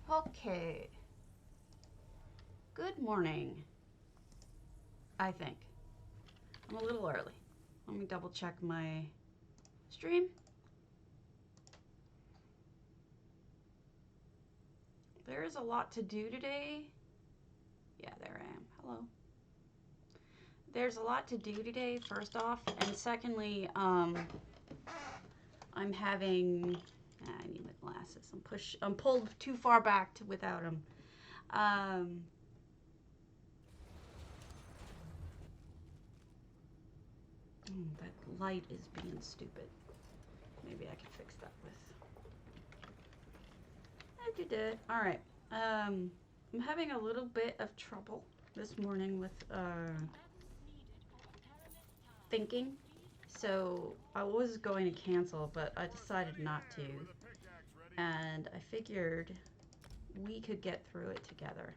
Okay. Good morning. I think. I'm a little early. Let me double check my stream. There is a lot to do today. Yeah, there I am. Hello. There's a lot to do today, first off. And secondly, I'm having... I need my glasses. I'm pulled too far back without them. That light is being stupid. Maybe I can fix that with... I did it. All right. I'm having a little bit of trouble this morning with thinking. So I was going to cancel, but I decided not to. And I figured we could get through it together.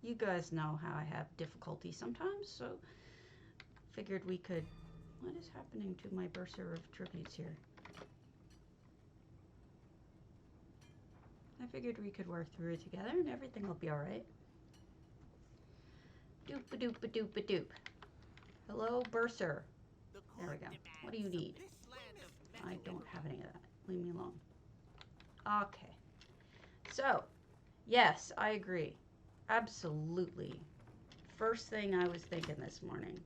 You guys know how I have difficulty sometimes, so figured we could... What is happening to my bursar of tributes here? I figured we could work through it together and everything will be alright. Doop-a-doop-a-doop-a-doop. Hello, bursar. There we go. What do you need? I don't have any of that. Leave me alone. Okay. So, yes, I agree. Absolutely. First thing I was thinking this morning.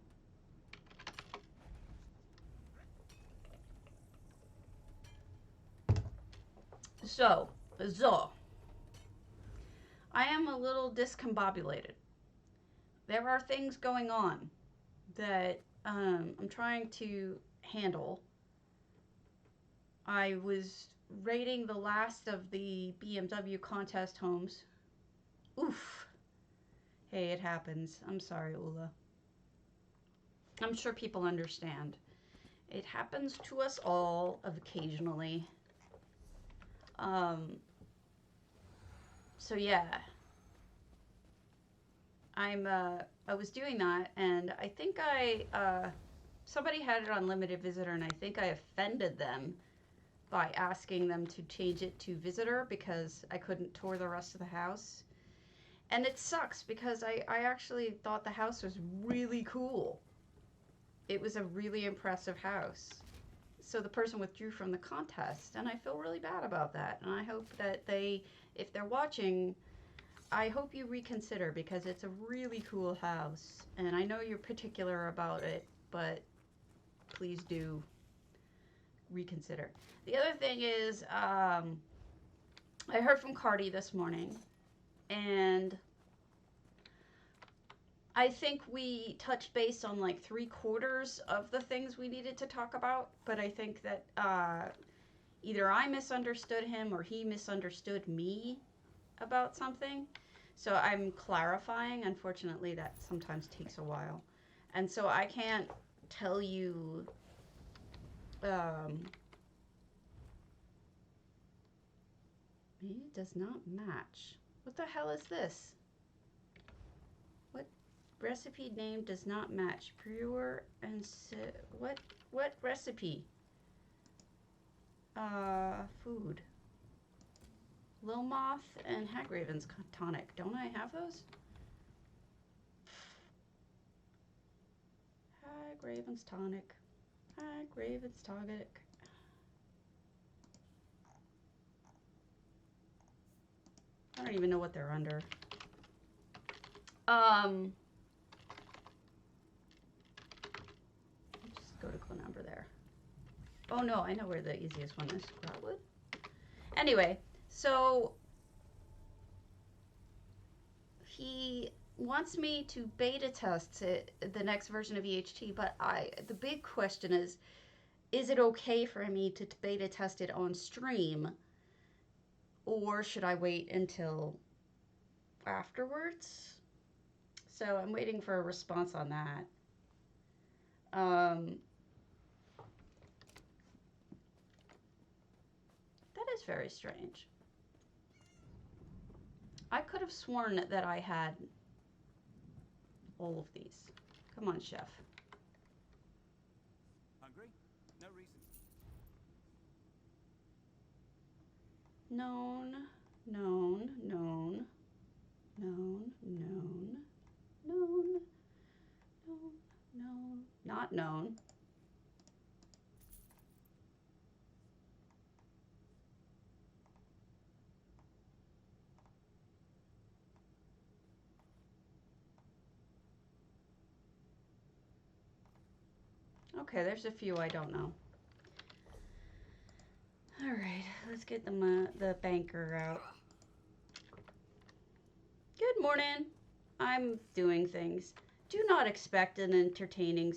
So, I am a little discombobulated. There are things going on that I'm trying to handle. I was rating the last of the BMW contest homes. Oof. Hey, it happens. I'm sorry, Ula. I'm sure people understand. It happens to us all occasionally. So yeah, I was doing that, and I think somebody had it on limited visitor, and I think I offended them by asking them to change it to visitor because I couldn't tour the rest of the house. And it sucks because I actually thought the house was really cool. It was a really impressive house. So the person withdrew from the contest, and I feel really bad about that. And I hope that if they're watching, I hope you reconsider because it's a really cool house. And I know you're particular about it, but please do reconsider. The other thing is, I heard from Cardi this morning, and I think we touched base on like 3/4 of the things we needed to talk about, but I think that either I misunderstood him or he misunderstood me about something. So I'm clarifying. Unfortunately, that sometimes takes a while. And so I can't tell you it does not match. What the hell is this? Recipe name does not match. Pure and what recipe? Food. Lilmoth and Hagraven's tonic. Don't I have those? Hagraven's tonic. Hagraven's tonic. I don't even know what they're under. Go to Kulinary there. Oh no, I know where the easiest one is. Grotwood. Anyway, so he wants me to beta test the next version of EHT, but the big question is it okay for me to beta test it on stream, or should I wait until afterwards? So I'm waiting for a response on that. That is very strange. I could have sworn that I had all of these. Come on, chef. Hungry? No reason. Known. known, known, known, known, known, known, known, not known. Okay, there's a few I don't know. All right, let's get the banker out. Good morning. I'm doing things. Do not expect an entertaining,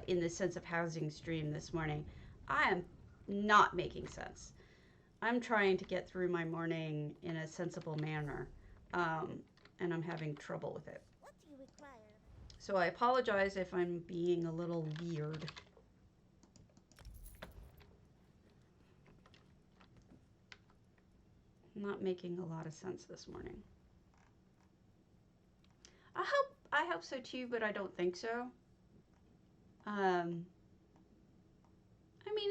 in the sense of housing stream this morning. I am not making sense. I'm trying to get through my morning in a sensible manner, and I'm having trouble with it. What do you require? So I apologize if I'm being a little weird. I'm not making a lot of sense this morning. I hope so too, but I don't think so. I mean,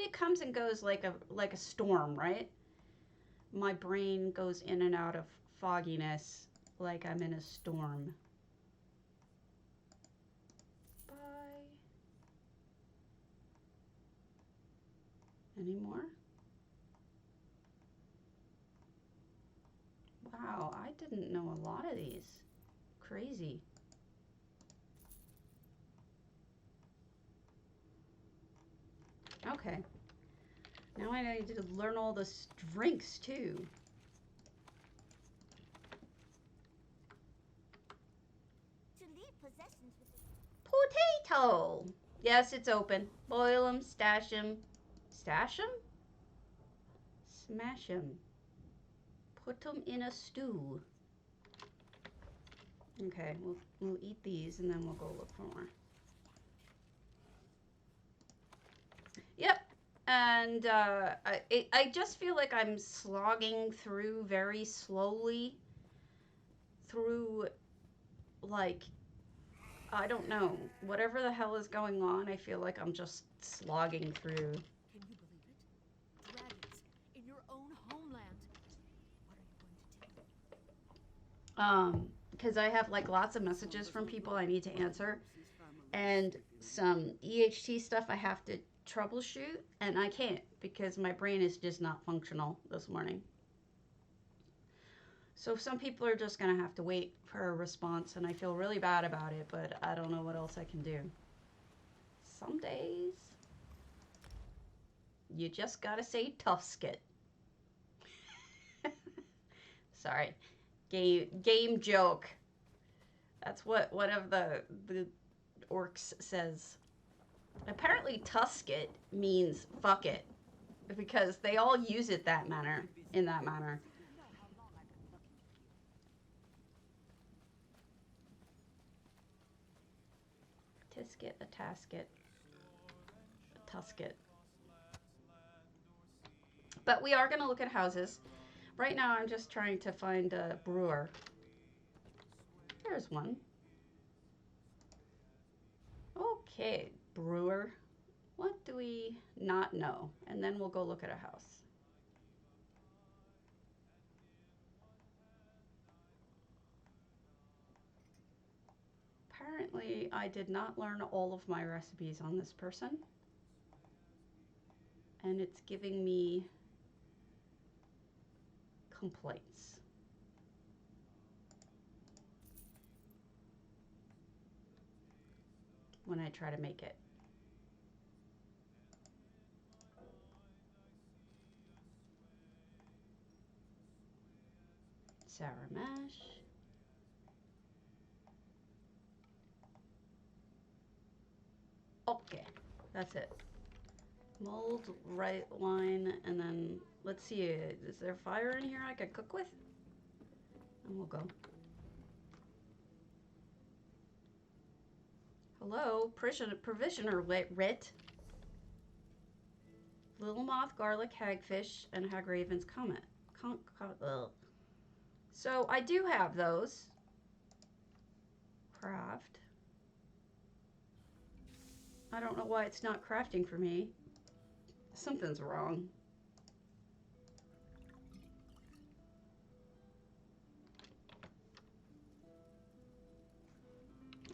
it comes and goes like a storm, right? My brain goes in and out of fogginess like I'm in a storm. Bye. Any more? Wow, I didn't know a lot of these. Crazy. Okay. Now I need to learn all the drinks too. To leave possessions with the Potato! Yes, it's open. Boil them, stash them. Stash them? Smash them. Put them in a stew. Okay, we'll eat these and then we'll go look for more. Yep, and I just feel like I'm slogging through very slowly through, like, I don't know, whatever the hell is going on. I feel like I'm just slogging through. Can you believe it? Dragons in your own homeland. What are you going to do? Because I have like lots of messages from people I need to answer, and some EHT stuff I have to troubleshoot, and I can't because my brain is just not functional this morning. So some people are just gonna have to wait for a response, and I feel really bad about it, but I don't know what else I can do. Some days you just gotta say tough skit. Sorry, game joke. That's what one of the orcs says. Apparently Tusket means fuck it, because they all use it in that manner. Tisket, a tasket, a tusket. But we are going to look at houses. Right now I'm just trying to find a brewer. There's one. Okay, brewer. What do we not know? And then we'll go look at a house. Apparently, I did not learn all of my recipes on this person. And it's giving me complaints. When I try to make it. Sour mash. Okay, that's it. Mulled white wine, and then let's see, is there fire in here I could cook with? And we'll go. Hello, provisioner writ. Little moth, garlic, hagfish, and hagraven's comet. So I do have those. Craft. I don't know why it's not crafting for me. Something's wrong.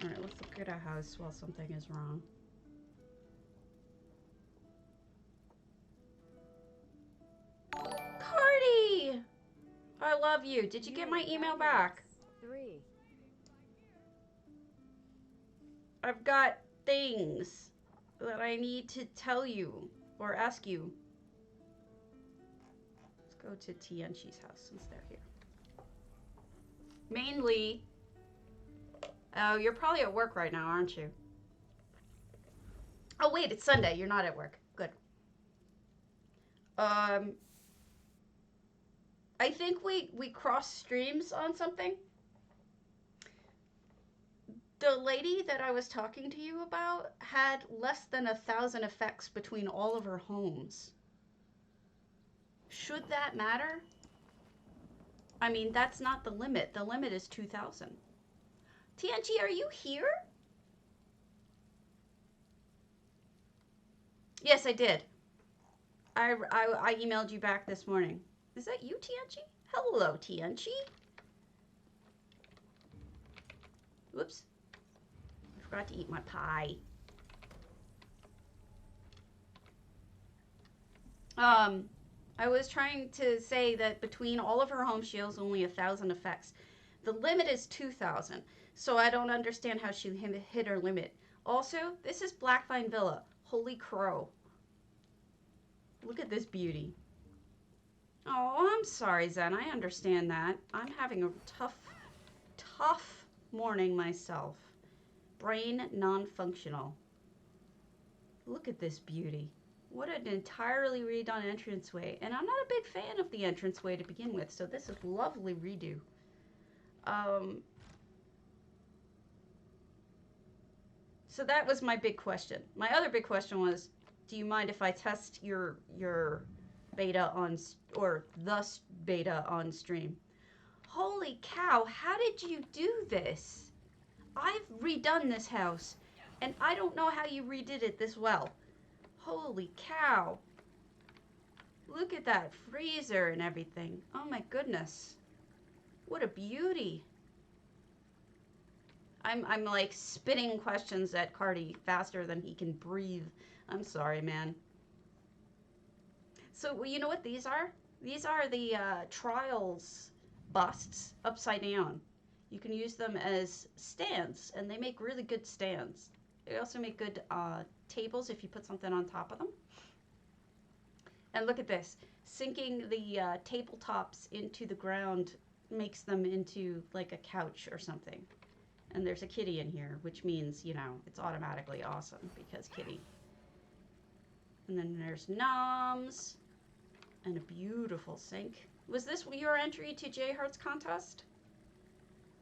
Alright, let's look at a house while something is wrong. Cardi! I love you. Did you get my email back? 3. I've got things that I need to tell you or ask you. Let's go to Tianchi's house since they're here. Mainly, oh, you're probably at work right now, aren't you? Oh, wait, it's Sunday. You're not at work. Good. I think we crossed streams on something. The lady that I was talking to you about had less than 1,000 effects between all of her homes. Should that matter? I mean, that's not the limit. The limit is 2,000. TNG, are you here? Yes, I did. I emailed you back this morning. Is that you, TNG? Hello, TNG. Whoops. I forgot to eat my pie. I was trying to say that between all of her homes, she has only 1,000 effects. The limit is 2,000, so I don't understand how she hit her limit. Also, this is Blackvine Villa. Holy crow. Look at this beauty. Oh, I'm sorry, Zen. I understand that. I'm having a tough morning myself. Brain non-functional. Look at this beauty. What an entirely redone entranceway. And I'm not a big fan of the entranceway to begin with, so this is lovely redo. So that was my big question. My other big question was, do you mind if I test your beta on, or the beta on stream? Holy cow, how did you do this? I've redone this house, and I don't know how you redid it this well. Holy cow. Look at that freezer and everything. Oh my goodness. What a beauty. I'm like spitting questions at Cardi faster than he can breathe. I'm sorry, man. So, you know what these are? These are the Trials busts upside down. You can use them as stands, and they make really good stands. They also make good tables if you put something on top of them. And look at this. Sinking the tabletops into the ground makes them into like a couch or something. And there's a kitty in here, which means, you know, it's automatically awesome because kitty. And then there's noms and a beautiful sink. Was this your entry to J Hearts contest?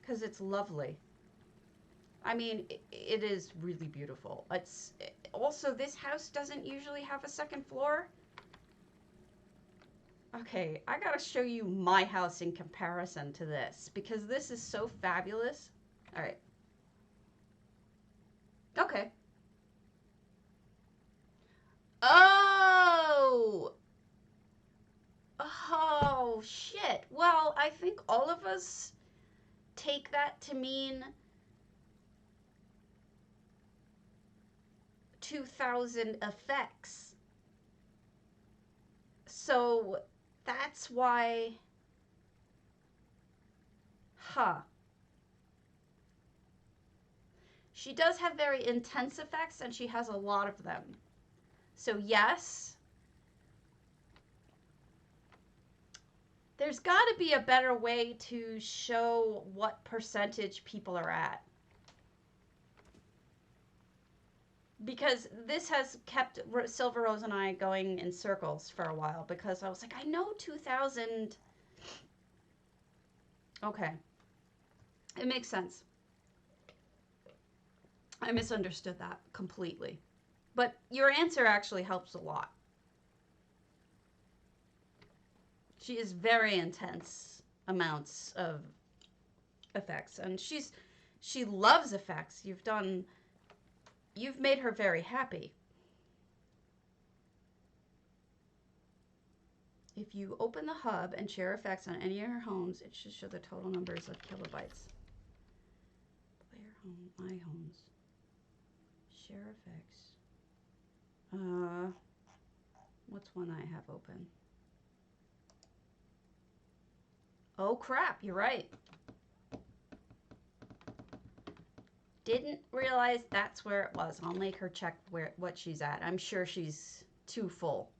Because it's lovely. I mean, it is really beautiful. It's also, this house doesn't usually have a second floor. Okay, I gotta show you my house in comparison to this because this is so fabulous. All right. Okay. Oh! Oh, shit. Well, I think all of us take that to mean 2,000 effects. So that's why, She does have very intense effects, and she has a lot of them. So yes, there's got to be a better way to show what percentage people are at. Because this has kept Silver Rose and I going in circles for a while, because I was like, I know 2,000. Okay. It makes sense. I misunderstood that completely. But your answer actually helps a lot. She is very intense amounts of effects, and she loves effects. You've made her very happy. If you open the hub and share effects on any of your homes, it should show the total numbers of kilobytes. Player My homes. Share effects. What's one I have open? Oh crap, you're right. Didn't realize that's where it was. I'll make her check what she's at. I'm sure she's too full.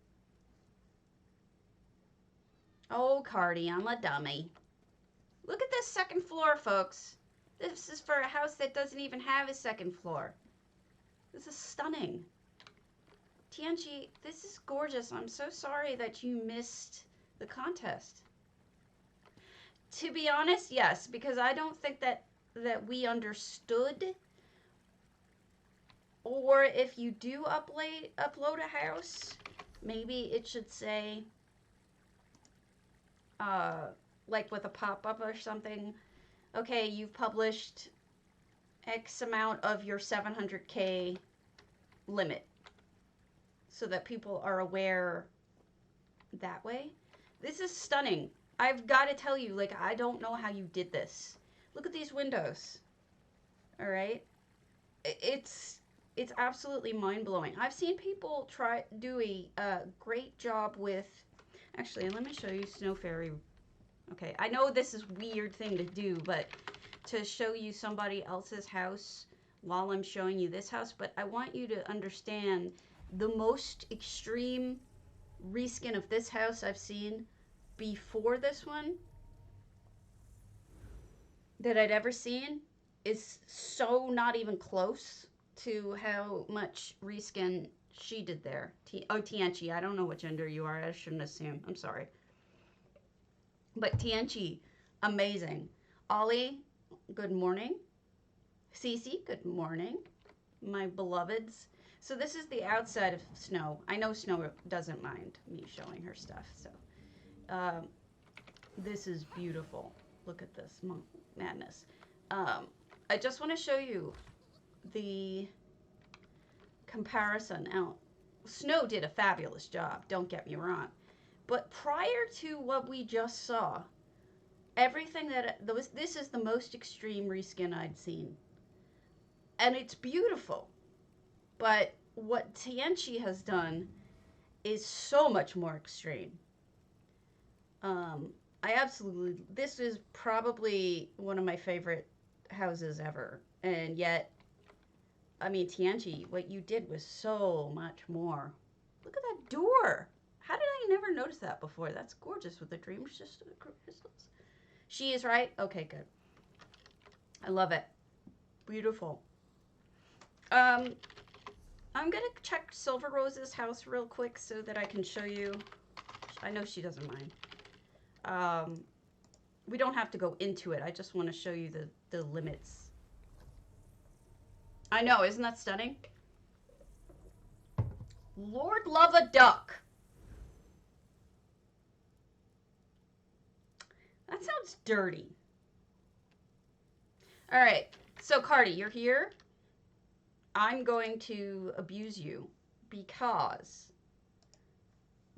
Oh, Cardi, I'm a dummy. Look at this second floor, folks. This is for a house that doesn't even have a second floor. This is stunning. Tianchi, this is gorgeous. I'm so sorry that you missed the contest. To be honest, yes, because I don't think that we understood. Or if you do upload a house, maybe it should say, like with a pop-up or something, okay, you've published X amount of your 700K limit, so that people are aware that way. This is stunning. I've got to tell you, like, I don't know how you did this. Look at these windows. All right? It's absolutely mind-blowing. I've seen people do a great job with... Actually, let me show you Snow Fairy. Okay, I know this is a weird thing to do, but to show you somebody else's house while I'm showing you this house, but I want you to understand the most extreme reskin of this house I've seen before this one that I'd ever seen is so not even close to how much reskin she did there. Tianchi, I don't know what gender you are. I shouldn't assume. I'm sorry. But Tianchi, amazing. Ollie, good morning. Cece, good morning. My beloveds. So this is the outside of Snow. I know Snow doesn't mind me showing her stuff. So this is beautiful. Look at this madness. I just want to show you the comparison. Now, Snow did a fabulous job, don't get me wrong. But prior to what we just saw, everything this is the most extreme reskin I'd seen. And it's beautiful. But what Tianchi has done is so much more extreme. This is probably one of my favorite houses ever. And yet, I mean, Tianchi, what you did was so much more. Look at that door. How did I never notice that before? That's gorgeous with the dream crystals. She is right? Okay, good. I love it. Beautiful. I'm going to check Silver Rose's house real quick so that I can show you. I know she doesn't mind. We don't have to go into it. I just want to show you the limits. I know, isn't that stunning? Lord love a duck. That sounds dirty. All right, so Cardi, you're here. I'm going to abuse you because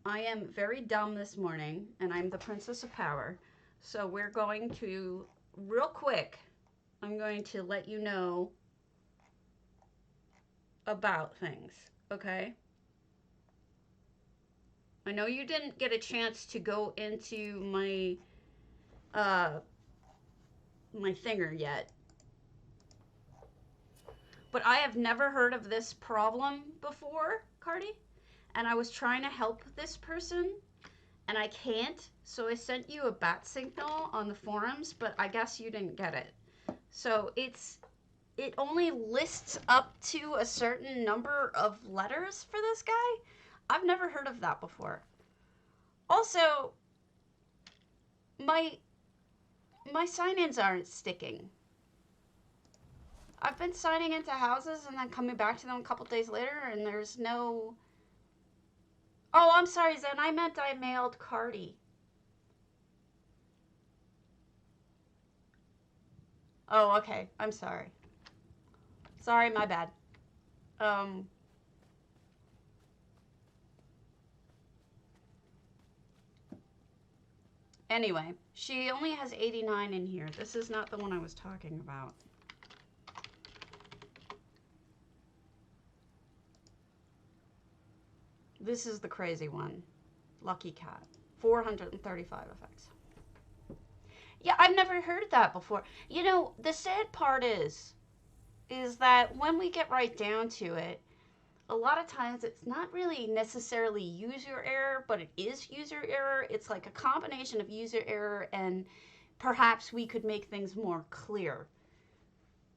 I am very dumb this morning and I'm the Princess of Power. So we're going to, real quick, I'm going to let you know about things, okay? I know you didn't get a chance to go into my my thinger yet, but I have never heard of this problem before, Cardi, and I was trying to help this person and I can't, so I sent you a bat signal on the forums, but I guess you didn't get it. So it only lists up to a certain number of letters for this guy. I've never heard of that before. Also, my sign-ins aren't sticking. I've been signing into houses and then coming back to them a couple days later and there's no... Oh, I'm sorry, Zen. I meant I mailed Cardi. Oh, okay. I'm sorry. Sorry, my bad. Anyway, she only has 89 in here. This is not the one I was talking about. This is the crazy one. Lucky Cat. 435 effects. Yeah, I've never heard that before. You know, the sad part is that when we get right down to it, a lot of times it's not really necessarily user error, but it is user error. It's like a combination of user error and perhaps we could make things more clear.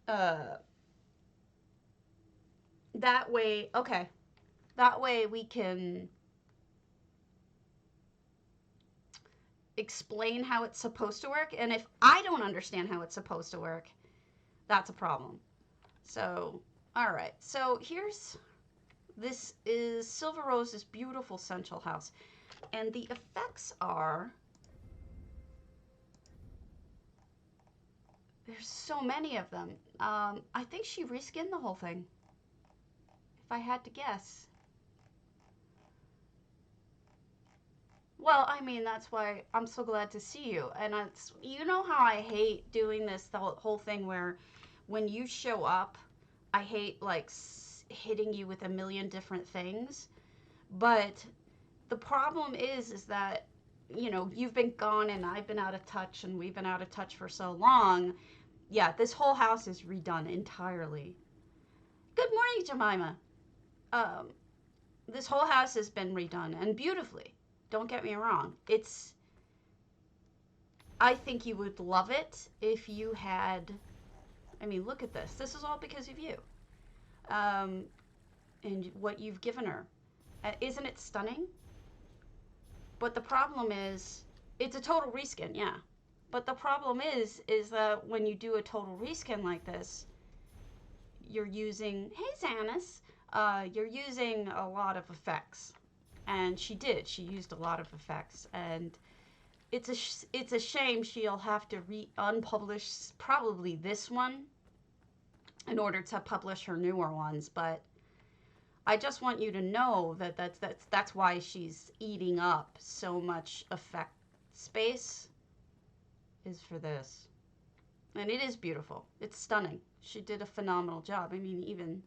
That way, okay, that way we can explain how it's supposed to work. And if I don't understand how it's supposed to work, that's a problem. So, all right. So this is Silver Rose's beautiful central house. And the effects are, there's so many of them. I think she reskinned the whole thing, if I had to guess. Well, I mean, that's why I'm so glad to see you. And it's, you know how I hate doing this, the whole thing where when you show up, I hate like hitting you with a million different things. But the problem is that, you know, you've been gone and I've been out of touch and we've been out of touch for so long. Yeah, this whole house is redone entirely. Good morning, Jemima. This whole house has been redone and beautifully. Don't get me wrong. I think you would love it if you had, I mean, look at this. This is all because of you. And what you've given her. Isn't it stunning? But the problem is, it's a total reskin, yeah. But the problem is that when you do a total reskin like this, you're using, hey Xanis, you're using a lot of effects. And she used a lot of effects, and it's a shame she'll have to unpublish probably this one in order to publish her newer ones. But I just want you to know that that's why she's eating up so much effect space, is for this. And it is beautiful. It's stunning. She did a phenomenal job. I mean, even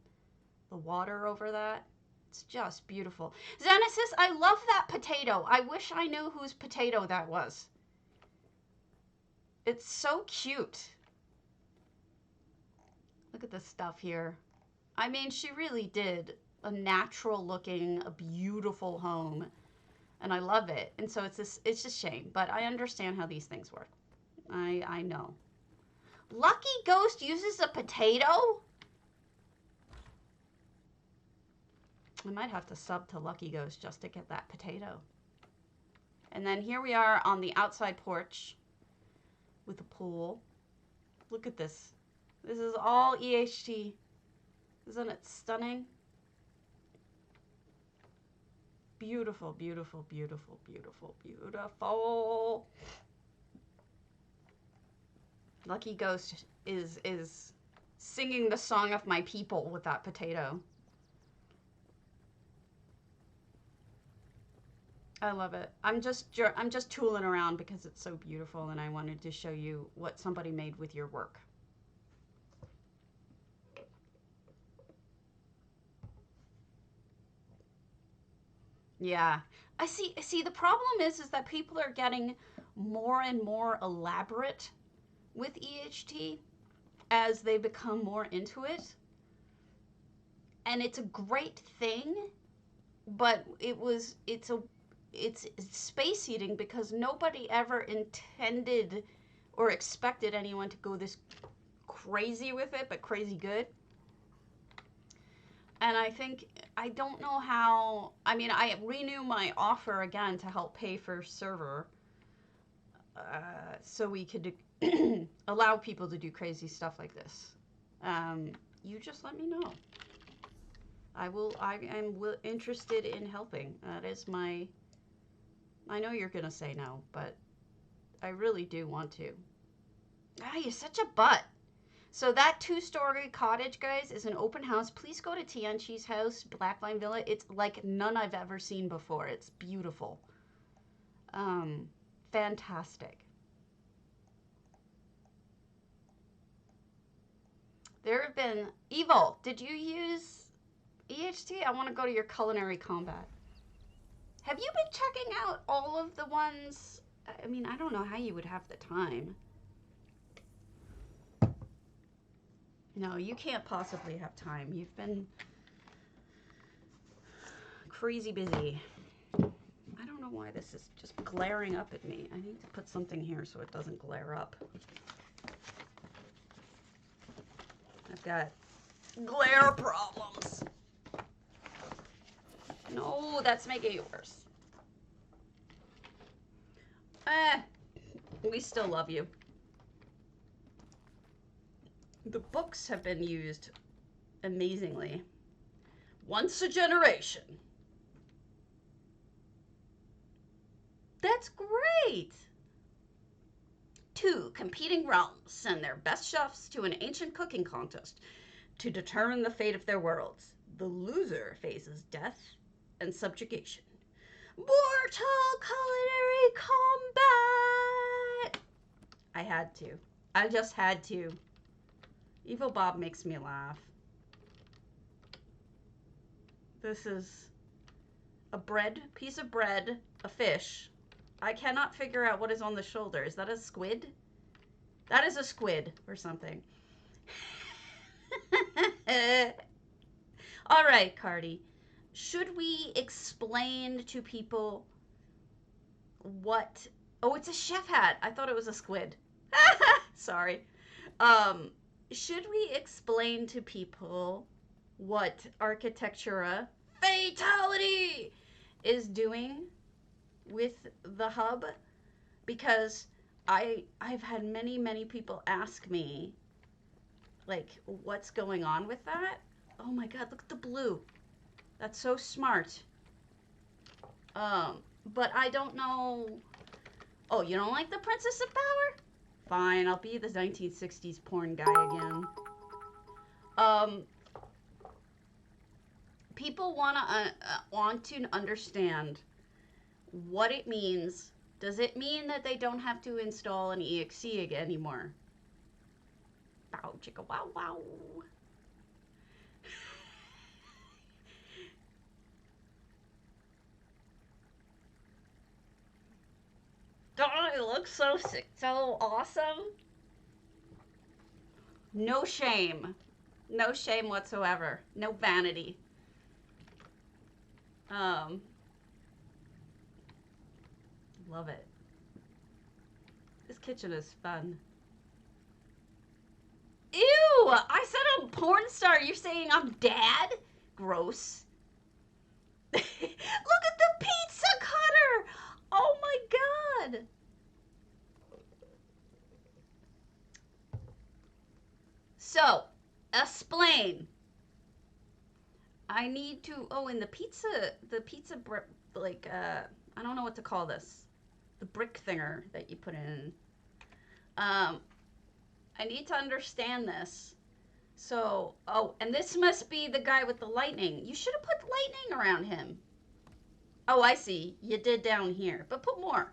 the water over that. It's just beautiful. Xanesis, I love that potato. I wish I knew whose potato that was. It's so cute. Look at this stuff here. I mean, she really did a natural looking, a beautiful home. And I love it. And so it's just a shame. But I understand how these things work. I know. Lucky Ghost uses a potato? I might have to sub to Lucky Ghost just to get that potato. And then here we are on the outside porch with a pool. Look at this. This is all EHT. Isn't it stunning? Beautiful, beautiful, beautiful, beautiful, beautiful. Lucky Ghost is singing the song of my people with that potato. I love it. I'm just tooling around because it's so beautiful and I wanted to show you what somebody made with your work. Yeah. I see the problem is that people are getting more and more elaborate with EHT as they become more into it. And it's a great thing, but it's space eating because nobody ever intended or expected anyone to go this crazy with it, but crazy good. And I don't know how, I mean, I renew my offer again to help pay for server so we could allow people to do crazy stuff like this. You just let me know. I am interested in helping. That is my, I know you're going to say no, but I really do want to. Ah, you're such a butt. So that 2-story cottage, guys, is an open house. Please go to Tianchi's house, Blackline Villa. It's like none I've ever seen before. It's beautiful. Fantastic. There have been... Evil, did you use EHT? I want to go to your culinary combat. Have you been checking out all of the ones? I mean, I don't know how you would have the time. No, you can't possibly have time. You've been crazy busy. I don't know why this is just glaring up at me. I need to put something here so it doesn't glare up. I've got glare problems. No, that's making it worse. We still love you. The books have been used amazingly. Once a generation. That's great. 2 competing realms send their best chefs to an ancient cooking contest to determine the fate of their worlds. The loser faces death and subjugation. Mortal culinary combat! I had to. I just had to. Evil Bob makes me laugh. This is a piece of bread, a fish. I cannot figure out what is on the shoulder. Is that a squid? That is a squid or something. All right, Cardi. Should we explain to people what... Oh, it's a chef hat. I thought it was a squid. Sorry. Should we explain to people what Architectura Fatality is doing with the hub? Because I've had many people ask me, like, what's going on with that? Oh my god, look at the blue. That's so smart. But I don't know. Oh, you don't like the Princess of Power? Fine, I'll be the 1960s porn guy again. People want to understand what it means. Does it mean that they don't have to install an EXE anymore? Bow, chicka, wow, wow. Don't it look so awesome? No shame. No shame whatsoever. No vanity. Love it. This kitchen is fun. Ew! I said I'm porn star. You're saying I'm dad? Gross. Look at the pizza cutter! Oh my god! So, explain. I need to, and the pizza, like, I don't know what to call this. The brick thinger that you put in. I need to understand this. So, and this must be the guy with the lightning. You should have put lightning around him. Oh, I see. You did down here, but put more.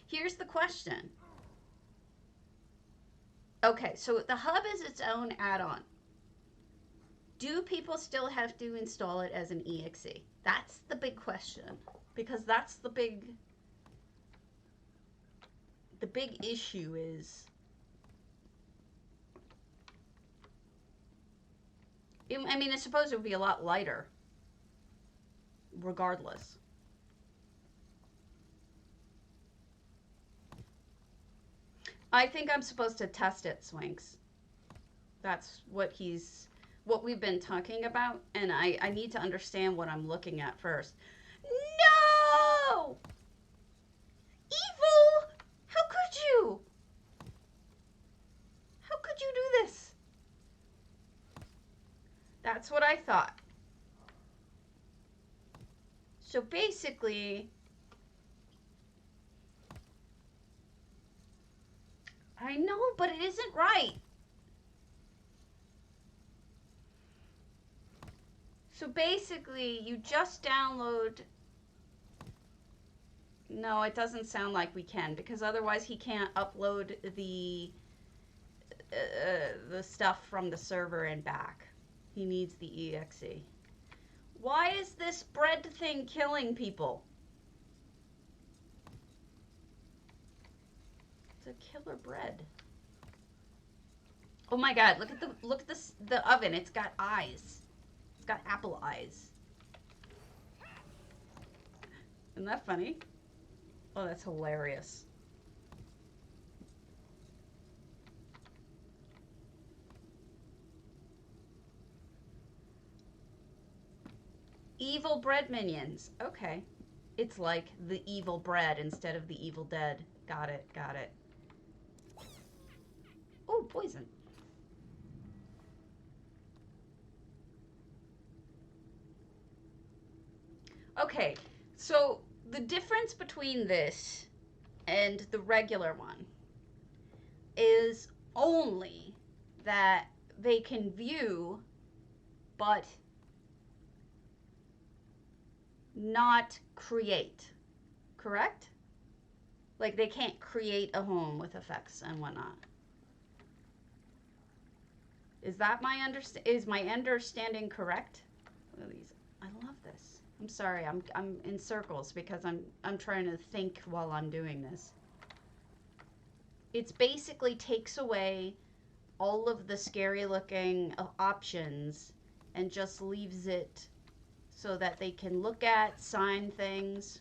Here's the question. Okay, so the hub is its own add-on. Do people still have to install it as an EXE? That's the big question, because that's the big issue is, I mean, I suppose it would be a lot lighter, regardless. I think I'm supposed to test it, Swinks. That's what we've been talking about, and I need to understand what I'm looking at first. No! Evil! How could you? How could you do this? That's what I thought. So basically, I know, but it isn't right. So basically, you just download... No, it doesn't sound like we can, because otherwise he can't upload the stuff from the server and back. He needs the EXE. Why is this bread thing killing people? It's a killer bread. Oh my god, look at the oven. It's got eyes. It's got apple eyes. Isn't that funny? Oh, that's hilarious. Evil bread minions. Okay. It's like the evil bread instead of the evil dead. Got it, got it. Oh, poison. Okay, so the difference between this and the regular one is only that they can view, but not create, correct? Like they can't create a home with effects and whatnot. Is that is my understanding correct? Look at these. I love this. I'm sorry, I'm in circles because I'm trying to think while I'm doing this. It's basically takes away all of the scary looking options and just leaves it so that they can look at, sign things.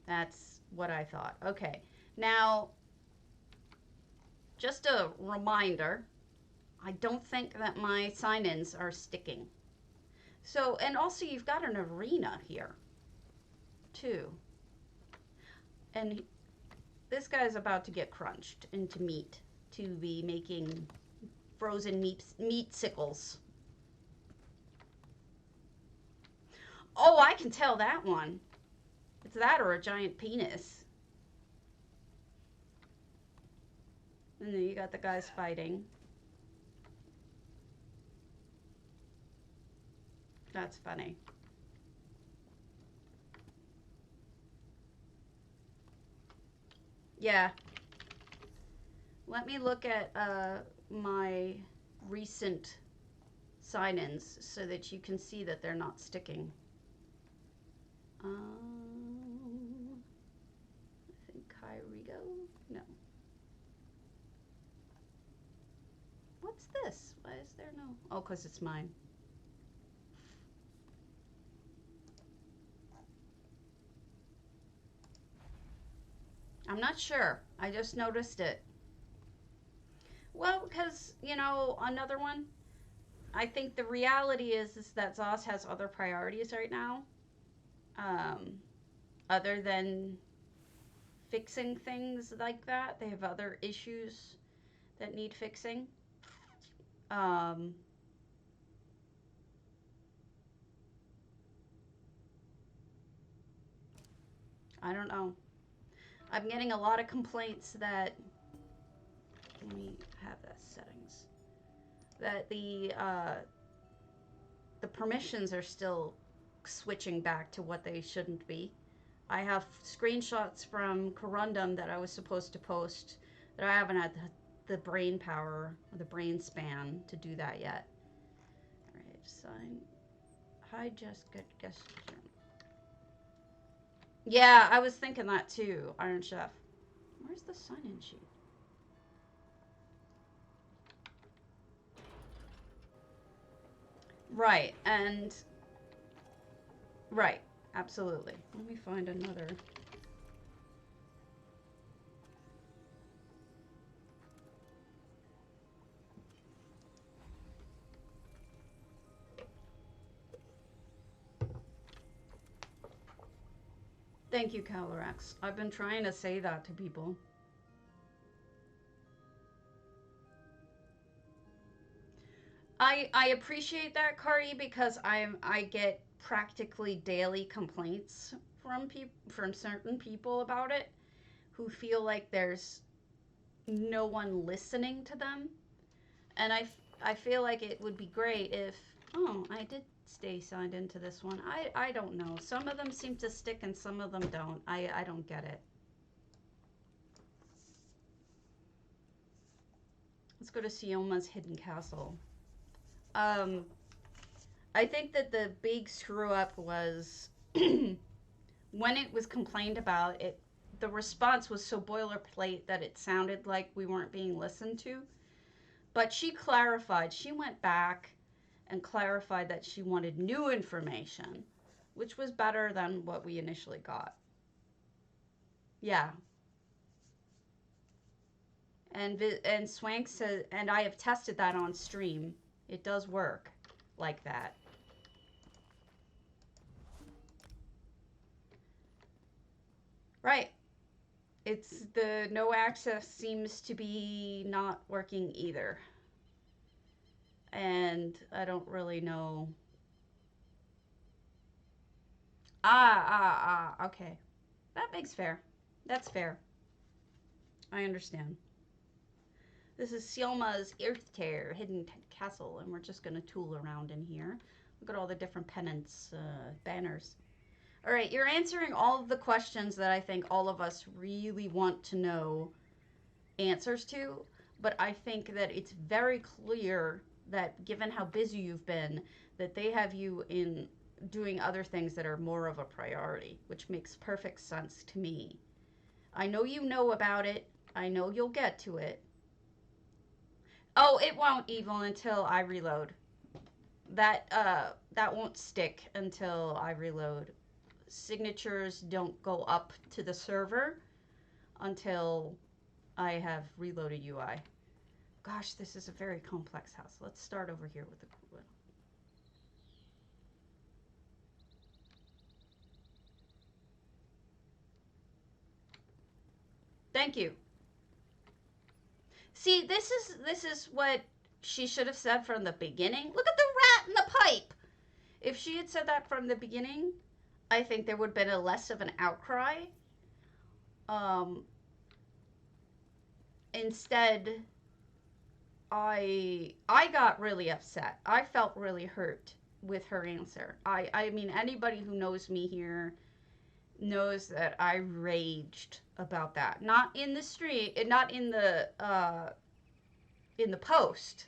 That's what I thought. Okay, now just a reminder, I don't think that my sign-ins are sticking. So, and also you've got an arena here, too. And this guy's about to get crunched into meat to be making frozen meat sickles. Oh, I can tell that one. It's that or a giant penis. And then you got the guys fighting. That's funny. Yeah. Let me look at my recent sign-ins so that you can see that they're not sticking. I think Kyrigo? No. What's this? Why is there no? Oh, because it's mine. I'm not sure. I just noticed it. Well, because, you know, another one, I think the reality is that Zoss has other priorities right now. Other than fixing things like that. They have other issues that need fixing. I don't know. I'm getting a lot of complaints that, let me have the settings, that the permissions are still switching back to what they shouldn't be. I have screenshots from Corundum that I was supposed to post that I haven't had the brain power or the brain span to do that yet. All right, sign. Hi, Jessica. Yeah, I was thinking that too, Iron Chef. Where's the sign-in sheet? Right, and right, absolutely. Let me find another. Thank you, Calorax. I've been trying to say that to people. I appreciate that, Cardi, because I get practically daily complaints from certain people about it who feel like there's no one listening to them. And I feel like it would be great if, oh, I did stay signed into this one. I don't know. Some of them seem to stick and some of them don't. I don't get it. Let's go to Sioma's Hidden Castle. I think that the big screw up was when it was complained about, the response was so boilerplate that it sounded like we weren't being listened to. But she clarified, she went back and clarified that she wanted new information, which was better than what we initially got. Yeah. And Swank says, and I have tested that on stream. It does work like that. Right. It's the no access seems to be not working either. And I don't really know. Okay. That makes fair. That's fair. I understand. This is Sielma's earthtear, hidden castle, and we're just going to tool around in here. Look at all the different pennants, banners. All right, you're answering all of the questions that I think all of us really want to know answers to, but I think that it's very clear that given how busy you've been, that they have you in doing other things that are more of a priority, which makes perfect sense to me. I know you know about it. I know you'll get to it. Oh, it won't, Evil, until I reload. That won't stick until I reload. Signatures don't go up to the server until I have reloaded UI. Gosh, this is a very complex house. Let's start over here with the coolant. Thank you. See, this is what she should have said from the beginning. Look at the rat in the pipe. If she had said that from the beginning, I think there would have been less of an outcry. Instead, I got really upset. I felt really hurt with her answer. I mean, anybody who knows me here knows that I raged about that. Not in the stream, not in the post,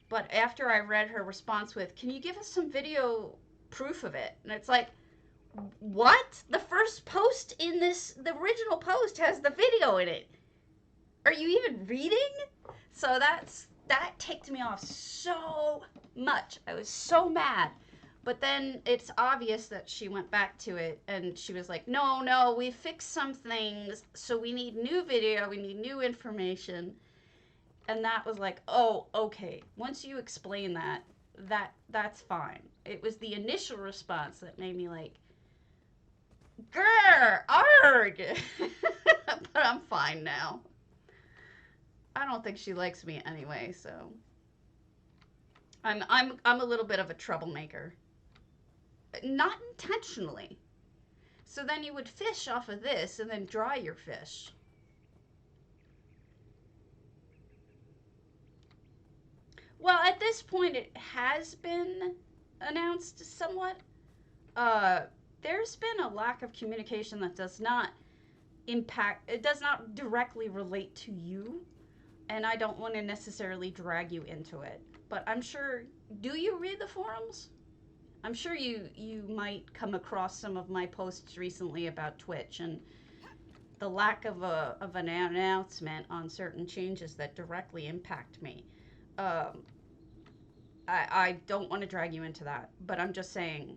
but after I read her response with, "Can you give us some video proof of it?" And it's like, what? The first post in the original post has the video in it. Are you even reading? So that ticked me off so much. I was so mad. But then it's obvious that she went back to it and she was like, no, we fixed some things. So we need new video. We need new information. And that was like, oh, okay. Once you explain that's fine. It was the initial response that made me like, grr, arg. But I'm fine now. I don't think she likes me anyway, so I'm a little bit of a troublemaker. Not intentionally. So then you would fish off of this and then dry your fish. Well, at this point it has been announced somewhat. There's been a lack of communication that does not directly relate to you, and I don't want to necessarily drag you into it. But I'm sure, do you read the forums? I'm sure you might come across some of my posts recently about Twitch and the lack of an announcement on certain changes that directly impact me. I don't want to drag you into that, but I'm just saying,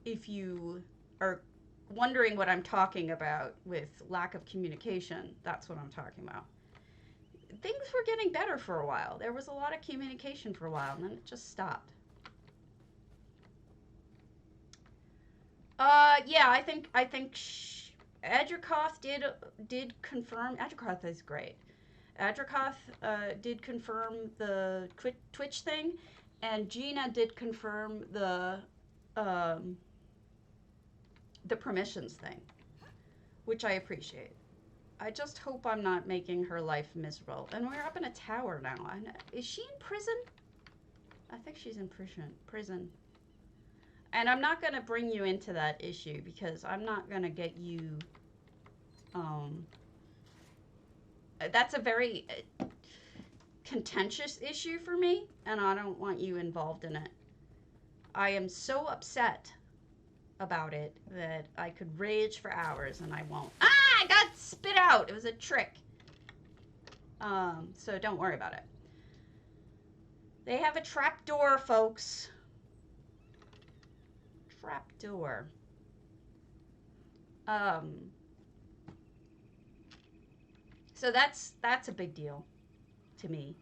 if you are wondering what I'm talking about with lack of communication, that's what I'm talking about. Things were getting better for a while. There was a lot of communication for a while, and then it just stopped. Yeah, I think Adrikoth did confirm. Adrikoth is great. Adrikoth did confirm the Twitch thing, and Gina did confirm the permissions thing, which I appreciate. I just hope I'm not making her life miserable. And we're up in a tower now. Is she in prison? I think she's in prison. And I'm not going to bring you into that issue because I'm not going to get you... that's a very... contentious issue for me, and I don't want you involved in it. I am so upset about it that I could rage for hours, and I won't. Ah! I got spit out! It was a trick. So don't worry about it. They have a trapdoor, folks. Trapdoor. So that's a big deal to me.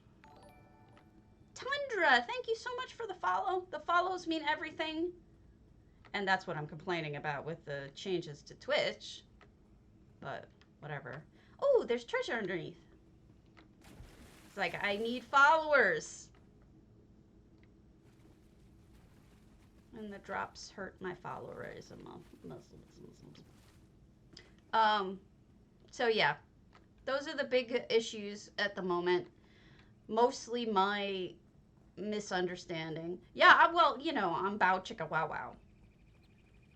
Tundra, thank you so much for the follow. The follows mean everything. And that's what I'm complaining about with the changes to Twitch. But whatever. Oh, there's treasure underneath. It's like, I need followers. And the drops hurt my followers. So yeah, those are the big issues at the moment. Mostly my misunderstanding. Yeah, well, you know, I'm bow chicka wow wow.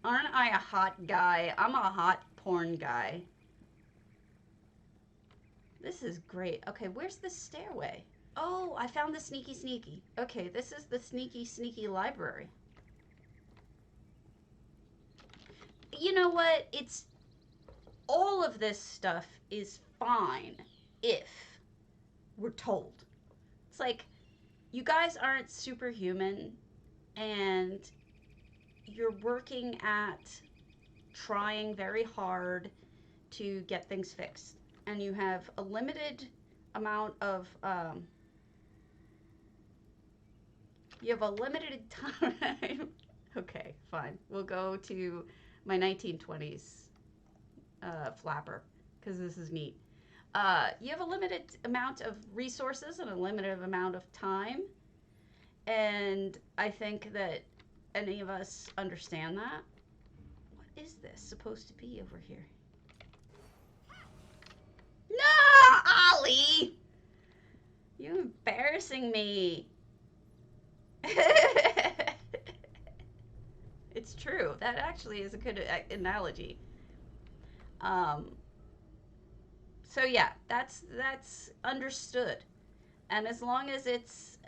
Aren't I a hot guy? I'm a hot porn guy. This is great. Okay, where's the stairway? Oh, I found the sneaky sneaky. Okay, this is the sneaky sneaky library. You know what? It's all of this stuff is fine if we're told. It's like, you guys aren't superhuman, and you're working at trying very hard to get things fixed. And you have a limited amount of, you have a limited time. Okay, fine. We'll go to my 1920s flapper, because this is neat. You have a limited amount of resources and a limited amount of time. And I think that any of us understand that. What is this supposed to be over here? No, Ollie! You're embarrassing me. It's true. That actually is a good analogy. So yeah, that's understood. And as long as it's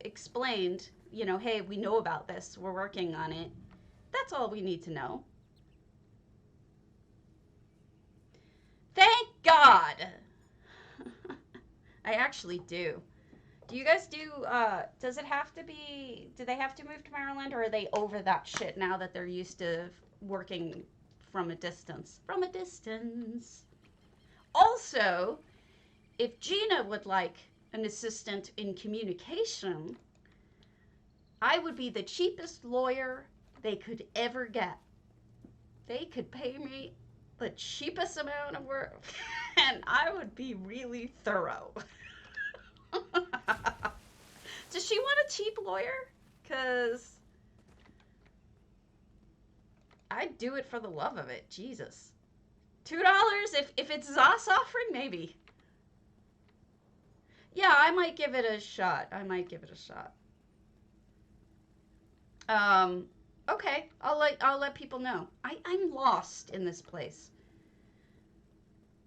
explained, you know, hey, we know about this, we're working on it, that's all we need to know. Thank God! I actually do. Do you guys do, does it have to be, do they have to move to Maryland, or are they over that shit now that they're used to working from a distance? From a distance. Also, if Gina would like an assistant in communication, I would be the cheapest lawyer they could ever get. They could pay me the cheapest amount of work, and I would be really thorough. Does she want a cheap lawyer? Because I'd do it for the love of it. Jesus. $2 if it's Zos offering, maybe. Yeah, I might give it a shot. Okay, I'll let people know. I'm lost in this place.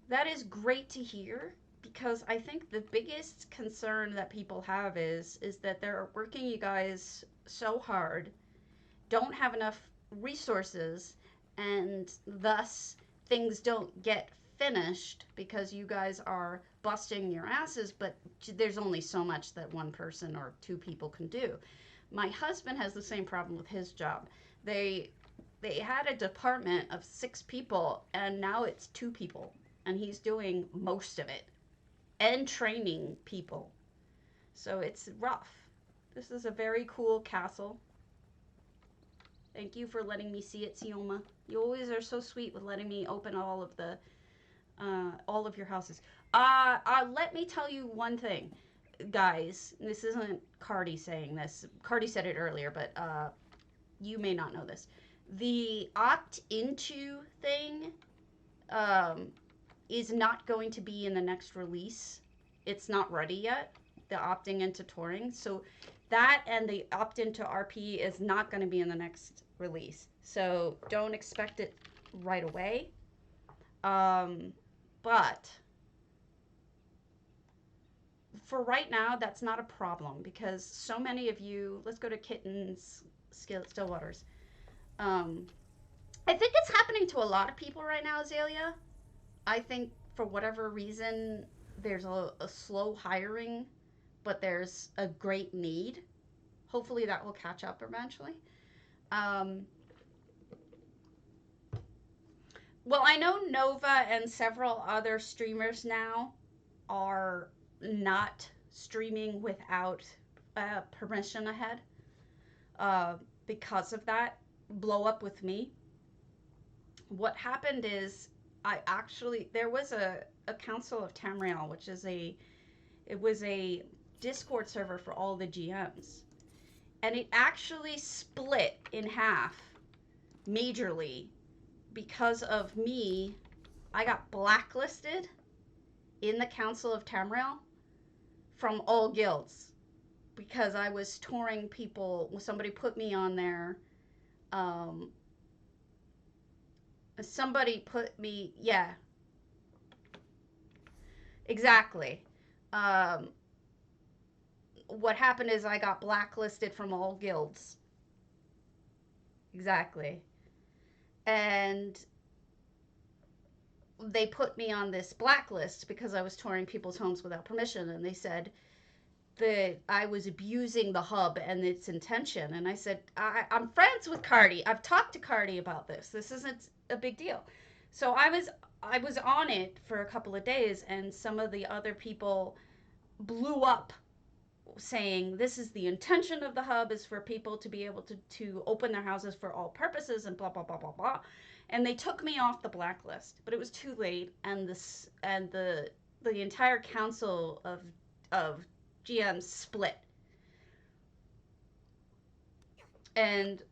That is great to hear, because I think the biggest concern that people have is that they're working you guys so hard, don't have enough resources, and thus things don't get finished because you guys are busting your asses, but there's only so much that one person or two people can do. My husband has the same problem with his job. They had a department of 6 people, and now it's 2 people, and he's doing most of it and training people. So it's rough. This is a very cool castle. Thank you for letting me see it, Sioma. You always are so sweet with letting me open all of your houses. Let me tell you one thing, guys. This isn't Cardi saying this. Cardi said it earlier, but you may not know this. The opt-into thing is not going to be in the next release. It's not ready yet, the opting into touring. So that and the opt-into RP is not going to be in the next release. So don't expect it right away. But for right now, that's not a problem because so many of you, let's go to Kitten's Stillwaters. I think it's happening to a lot of people right now, Azalea. I think for whatever reason, there's a slow hiring, but there's a great need. Hopefully that will catch up eventually. Well, I know Nova and several other streamers now are not streaming without permission ahead because of that blow up with me. What happened is there was a Council of Tamriel, which is it was a Discord server for all the GMs. And it actually split in half majorly because of me. I got blacklisted in the Council of Tamriel from all guilds because I was touring people. Somebody put me on there. Somebody put me, yeah. Exactly. What happened is I got blacklisted from all guilds. Exactly. And they put me on this blacklist because I was touring people's homes without permission, and they said that I was abusing the hub and its intention. And I said, I'm friends with Cardi. I've talked to Cardi about this. This isn't a big deal. So I was on it for a couple of days, and some of the other people blew up saying this is the intention of the hub is for people to be able to open their houses for all purposes and blah blah blah blah blah, and they took me off the blacklist, but it was too late, and the entire council of GMs split. And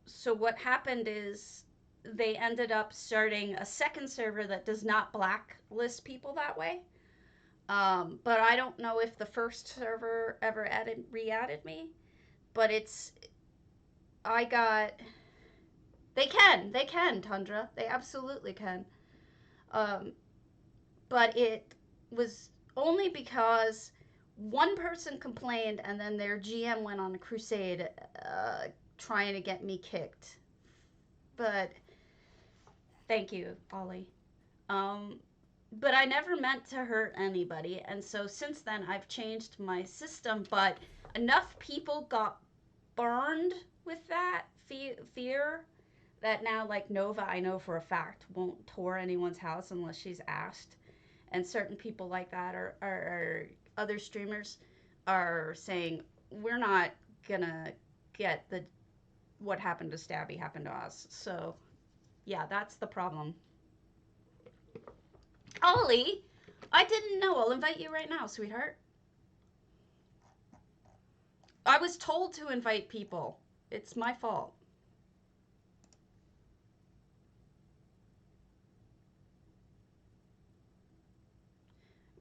so what happened is they ended up starting a second server that does not blacklist people that way. But I don't know if the first server ever re-added me, but they can, Tundra. They absolutely can. But it was only because one person complained and then their GM went on a crusade trying to get me kicked. But thank you, Ollie. But I never meant to hurt anybody, and so since then I've changed my system, but enough people got burned with that fear that now, like Nova, I know for a fact, won't tour anyone's house unless she's asked, and certain people like that are other streamers are saying, we're not gonna get what happened to Stabby happen to us. So yeah, that's the problem. Ollie, I didn't know. I'll invite you right now, sweetheart. I was told to invite people. It's my fault.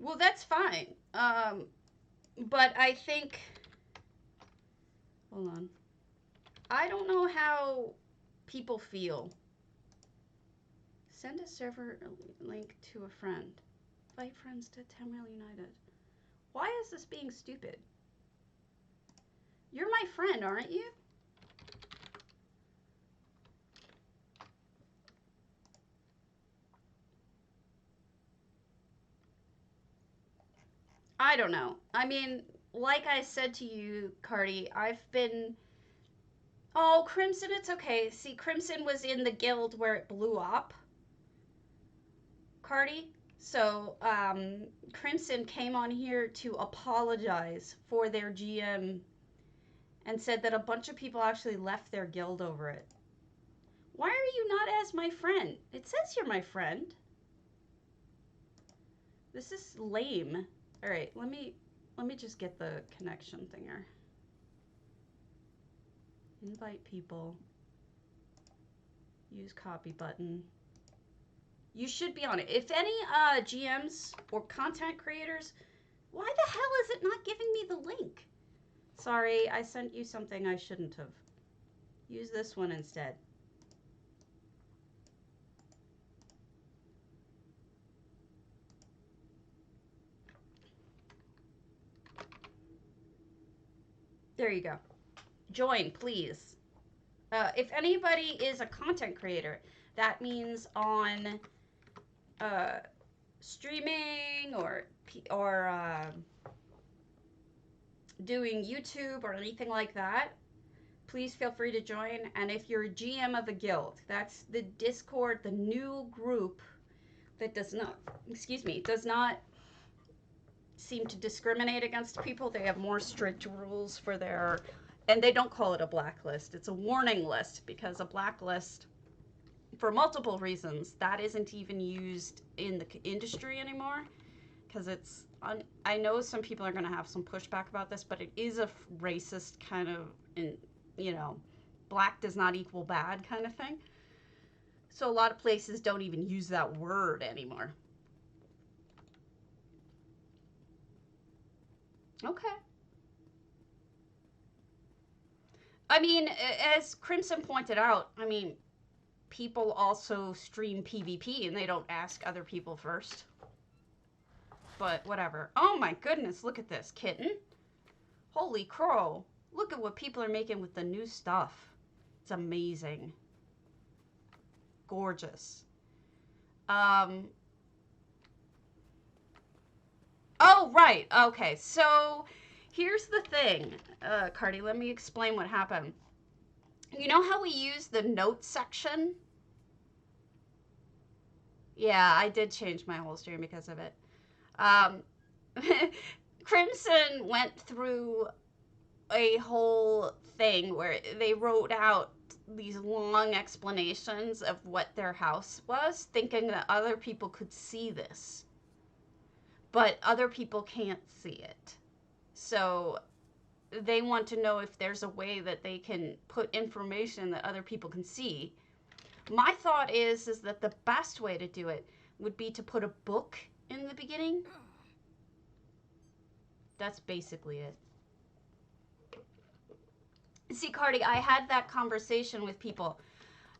Well, that's fine. But I think... Hold on. I don't know how people feel. Send a server link to a friend. Invite friends to Tamriel United. Why is this being stupid? You're my friend, aren't you? I don't know. I mean, like I said to you, Cardi, I've been... Oh, Crimson, it's okay. See, Crimson was in the guild where it blew up. Cardi. So, Crimson came on here to apologize for their GM and said that a bunch of people actually left their guild over it. Why are you not as my friend? It says you're my friend. This is lame. All right, let me just get the connection thinger. Invite people. Use copy button. You should be on it. If any GMs or content creators, why the hell is it not giving me the link? Sorry, I sent you something I shouldn't have. Use this one instead. There you go. Join, please. If anybody is a content creator, that means on streaming or doing YouTube or anything like that, please feel free to join. And if you're a GM of a guild, that's the Discord, the new group that does not seem to discriminate against people. They have more strict rules for their, and they don't call it a blacklist. It's a warning list, because a blacklist, for multiple reasons, that isn't even used in the industry anymore, because it's, I know some people are going to have some pushback about this, but it is a racist kind of, you know, black does not equal bad kind of thing. So a lot of places don't even use that word anymore. Okay. I mean, as Crimson pointed out, I mean, people also stream PvP and they don't ask other people first. But whatever. Oh my goodness, look at this, Kitten. Holy crow. Look at what people are making with the new stuff. It's amazing. Gorgeous. Oh, right. Okay, so here's the thing. Cardi, let me explain what happened. You know how we use the notes section? Yeah, I did change my whole stream because of it. Crimson went through a whole thing where they wrote out these long explanations of what their house was, thinking that other people could see this. But other people can't see it. So they want to know if there's a way that they can put information that other people can see. My thought is that the best way to do it would be to put a book in the beginning. That's basically it. See, Cardi, I had that conversation with people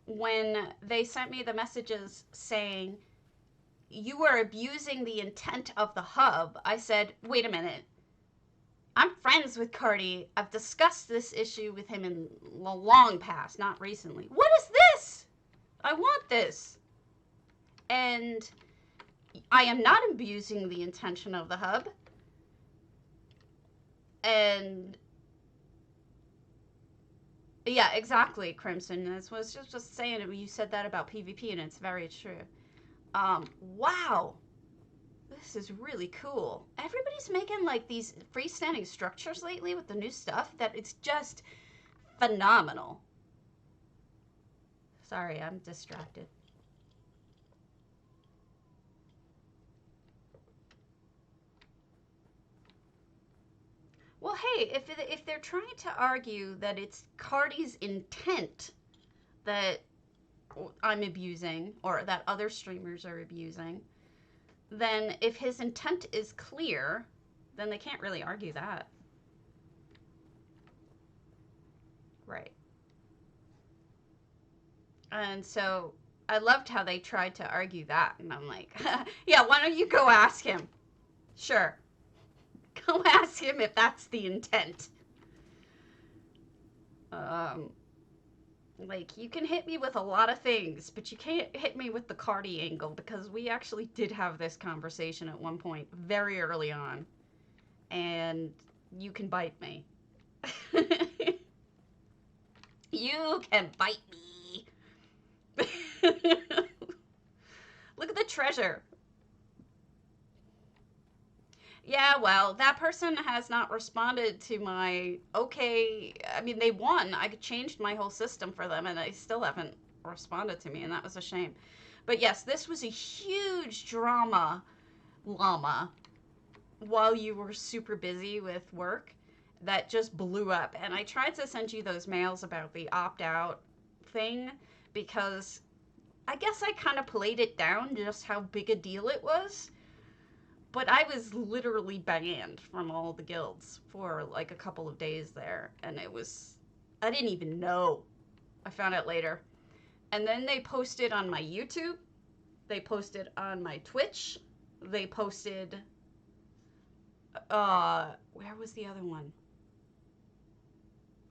when they sent me the messages saying, you are abusing the intent of the hub. I said, wait a minute. I'm friends with Cardi. I've discussed this issue with him in the long past, not recently. What is this? I want this. And I am not abusing the intention of the hub. And yeah, exactly, Crimson. This was just saying it. You said that about PvP, and it's very true. Wow. This is really cool. Everybody's making like these freestanding structures lately with the new stuff that it's just phenomenal. Sorry, I'm distracted. Well, hey, if they're trying to argue that it's Cardi's intent that I'm abusing, or that other streamers are abusing, then if his intent is clear, then they can't really argue that. Right. And so I loved how they tried to argue that, and I'm like, yeah, why don't you go ask him? Sure. Go ask him if that's the intent. Like, you can hit me with a lot of things, but you can't hit me with the Cardi angle, because we actually did have this conversation at one point very early on. And you can bite me. You can bite me. Look at the treasure. Yeah, well, that person has not responded to my, okay, I mean, they won. I changed my whole system for them, and they still haven't responded to me, and that was a shame. But yes, this was a huge drama, llama, while you were super busy with work, that just blew up. And I tried to send you those mails about the opt-out thing, because I guess I kind of played it down just how big a deal it was. But I was literally banned from all the guilds for like a couple of days there. And it was, I didn't even know. I found out later. And then they posted on my YouTube. They posted on my Twitch. They posted, where was the other one?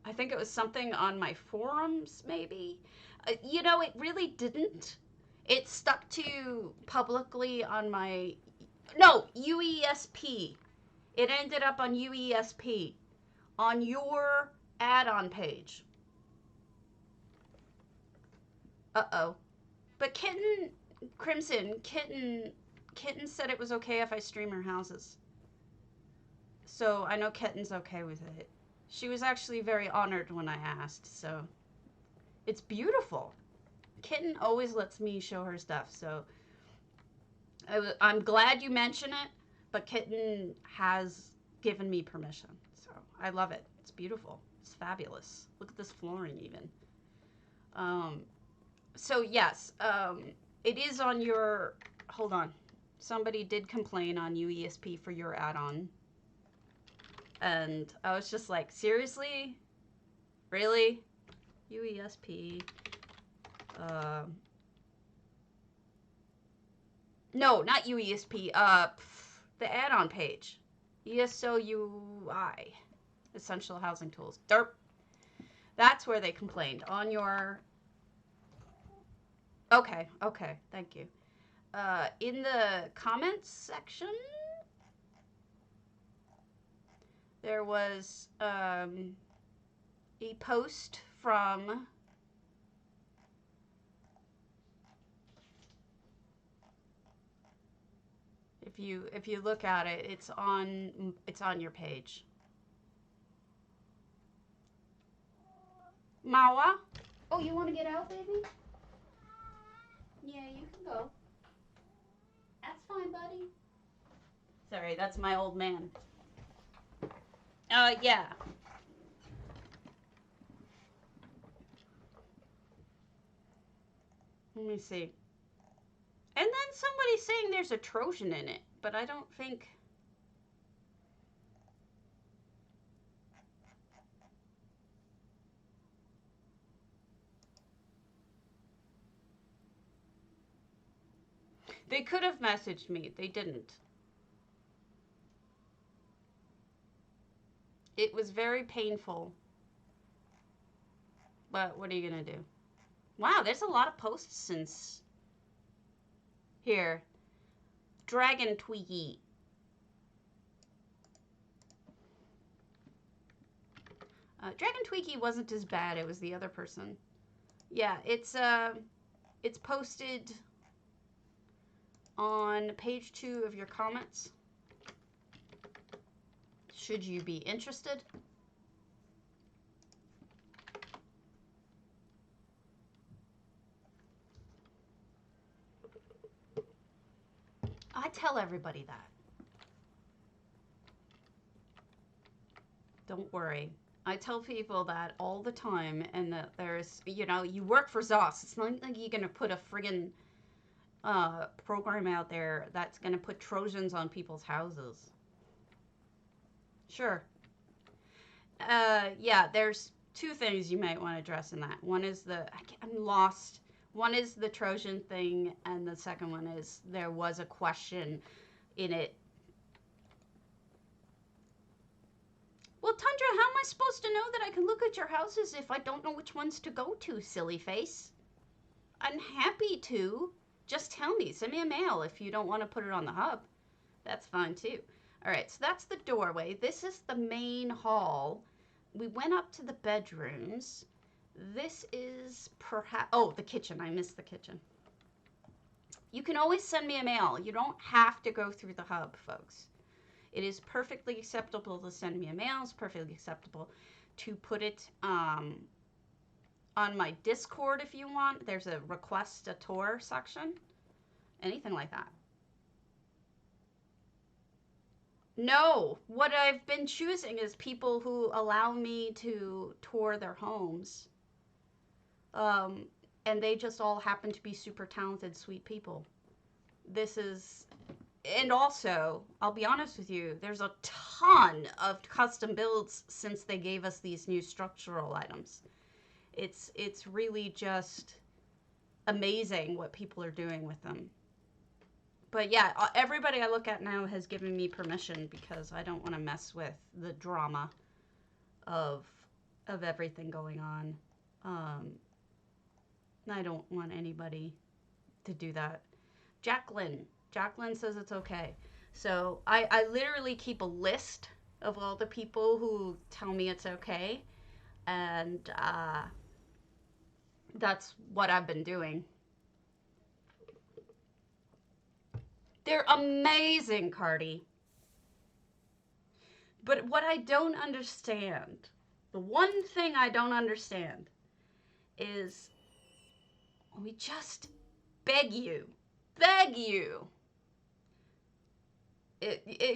I think it was something on my forums, maybe. You know, it really didn't. It stuck to publicly on my... No, UESP. It ended up on UESP. On your add-on page. Uh-oh. But Kitten said it was okay if I stream her houses. So I know Kitten's okay with it. She was actually very honored when I asked, so it's beautiful. Kitten always lets me show her stuff, so I'm glad you mention it, but Kitten has given me permission, so I love it. It's beautiful. It's fabulous. Look at this flooring even. So yes, it is on your, hold on. Somebody did complain on UESP for your add-on. And I was just like, seriously? Really? UESP. No, not UESP. The add-on page. ESO UI. Essential Housing Tools. Derp. That's where they complained. On your... Okay, okay. Thank you. In the comments section... There was a post from if you look at it, it's on your page. Mawa? Oh, you want to get out, baby? Yeah, you can go. That's fine, buddy. Sorry, that's my old man. Yeah. Let me see. And then somebody's saying there's a Trojan in it, but I don't think... They could have messaged me. They didn't. It was very painful. But what are you going to do? Wow, there's a lot of posts since... Here. Dragon Tweaky. Dragon Tweaky wasn't as bad. It was the other person. Yeah, it's posted on page 2 of your comments. Should you be interested? I tell everybody that. Don't worry. I tell people that all the time, and that there's, you know, you work for ZOS. It's not like you're going to put a friggin' program out there that's going to put Trojans on people's houses. Sure. Yeah, there's two things you might want to address in that. One is I'm lost. One is the Trojan thing, and the second one is there was a question in it. Well, Tundra, how am I supposed to know that I can look at your houses if I don't know which ones to go to, silly face? I'm happy to. Just tell me. Send me a mail if you don't want to put it on the hub. That's fine, too. All right, so that's the doorway. This is the main hall. We went up to the bedrooms. This is perhaps... Oh, the kitchen. I missed the kitchen. You can always send me a mail. You don't have to go through the hub, folks. It is perfectly acceptable to send me a mail. It's perfectly acceptable to put it on my Discord if you want. There's a request a tour section. Anything like that. No, what I've been choosing is people who allow me to tour their homes. And they just all happen to be super talented, sweet people. This is... And also, I'll be honest with you, there's a ton of custom builds since they gave us these new structural items. It's really just amazing what people are doing with them. But yeah, everybody I look at now has given me permission because I don't want to mess with the drama of of everything going on. I don't want anybody to do that. Jaclynn says it's okay. So I literally keep a list of all the people who tell me it's okay. And that's what I've been doing. They're amazing, Cardi. But what I don't understand, the one thing I don't understand is we just beg you.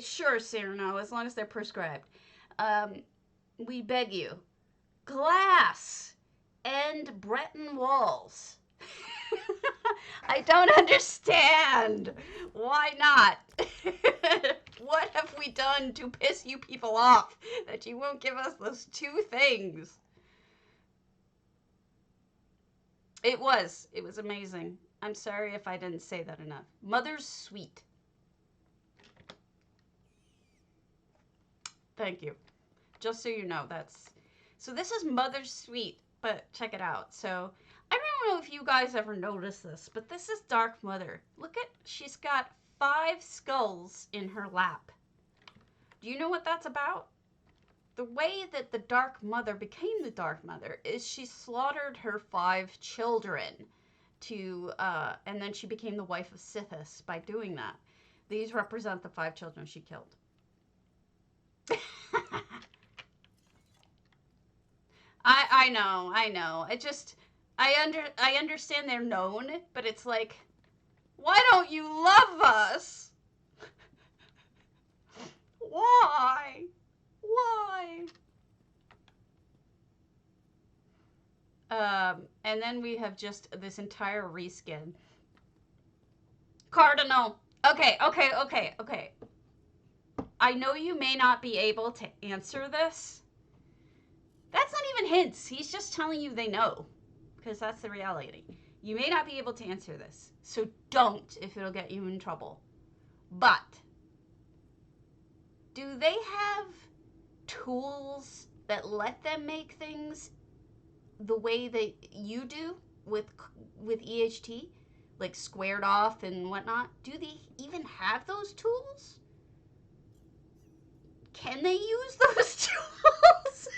Sure, Cyrano, as long as they're prescribed. We beg you. Glass and Breton walls. I don't understand. Why not? What have we done to piss you people off that you won't give us those two things? It was amazing. I'm sorry if I didn't say that enough. Mother's Sweet. Thank you. Just so you know, so this is Mother's Sweet, but check it out. So I don't know if you guys ever noticed this, but this is Dark Mother. Look at, she's got 5 skulls in her lap. Do you know what that's about? The way that the Dark Mother became the Dark Mother is she slaughtered her 5 children and then she became the wife of Sithis by doing that. These represent the 5 children she killed. I know. I understand they're known, but it's like, why don't you love us? Why? And then we have just this entire reskin. Cardinal. Okay. I know you may not be able to answer this. That's not even hints. He's just telling you they know. Because that's the reality. You may not be able to answer this. So don't, if it'll get you in trouble. But do they have tools that let them make things the way that you do with EHT? Like squared off and whatnot? Do they even have those tools? Can they use those tools?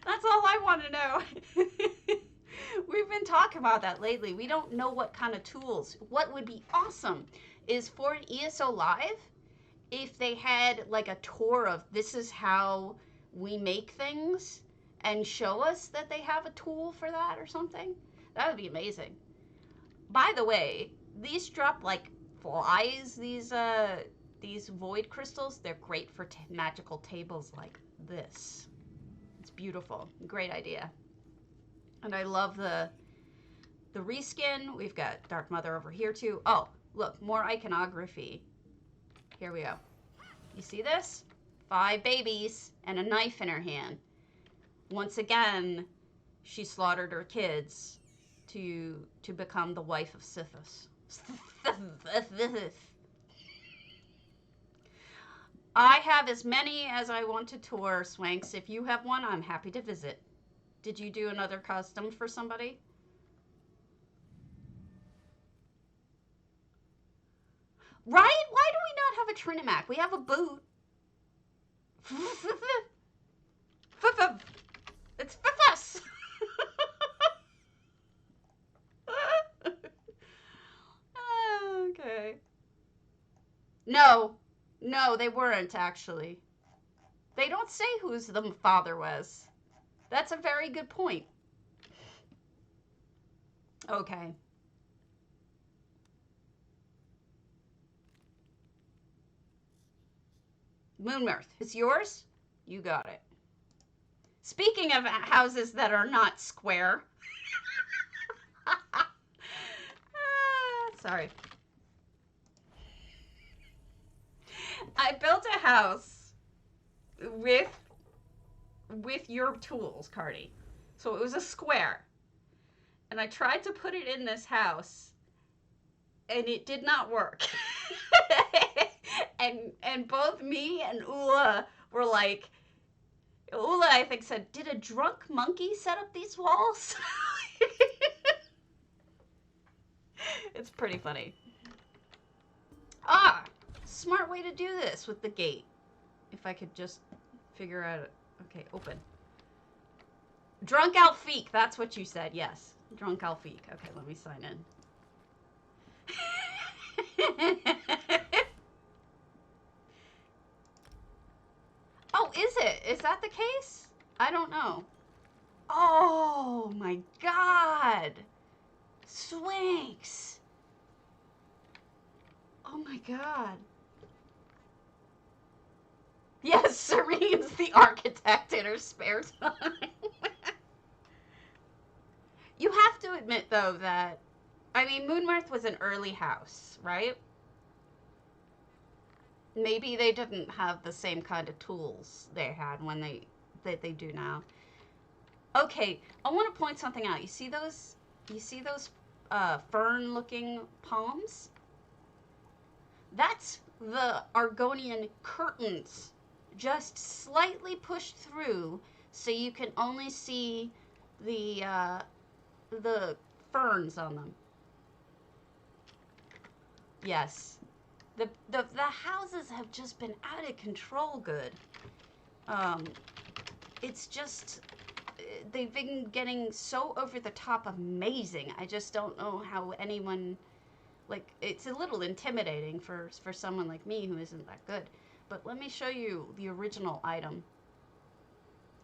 That's all I want to know. We've been talking about that lately. We don't know what kind of tools. What would be awesome is for an ESO Live, if they had like a tour of this is how we make things and show us that they have a tool for that or something. That would be amazing. By the way, these drop like flies, these void crystals. They're great for magical tables like this. It's beautiful. Great idea. And I love the reskin. We've got Dark Mother over here too. Oh, look, more iconography. Here we go. You see this? 5 babies and a knife in her hand. Once again, she slaughtered her kids to become the wife of Sithis. I have as many as I want to tour, Swanks. If you have one, I'm happy to visit. Did you do another custom for somebody? Right? Why do we not have a Trinimac? We have a boot. It's Fifus. Okay. No, they weren't actually. They don't say whose the father was. That's a very good point. Okay. Moonmirth, it's yours? You got it. Speaking of houses that are not square. Sorry. I built a house with your tools, Cardi. So it was a square. And I tried to put it in this house, and it did not work. and both me and Ula were like, Ula, I think, said, did a drunk monkey set up these walls? It's pretty funny. Ah! Smart way to do this with the gate. If I could just figure out... Okay, open. Drunk Alfiq, that's what you said, yes. Drunk Alfiq. Okay, let me sign in. Oh, is it? Is that the case? I don't know. Oh my god! Swanks! Oh my god. Yes, Serene's the architect in her spare time. You have to admit, though, that... I mean, Moonmirth was an early house, right? Maybe they didn't have the same kind of tools they had when that they do now. Okay, I want to point something out. You see those fern-looking palms? That's the Argonian curtains, just slightly pushed through, so you can only see the ferns on them. Yes. The houses have just been out of control good. It's just, they've been getting so over the top amazing. I just don't know how anyone, like, it's a little intimidating for someone like me who isn't that good. But let me show you the original item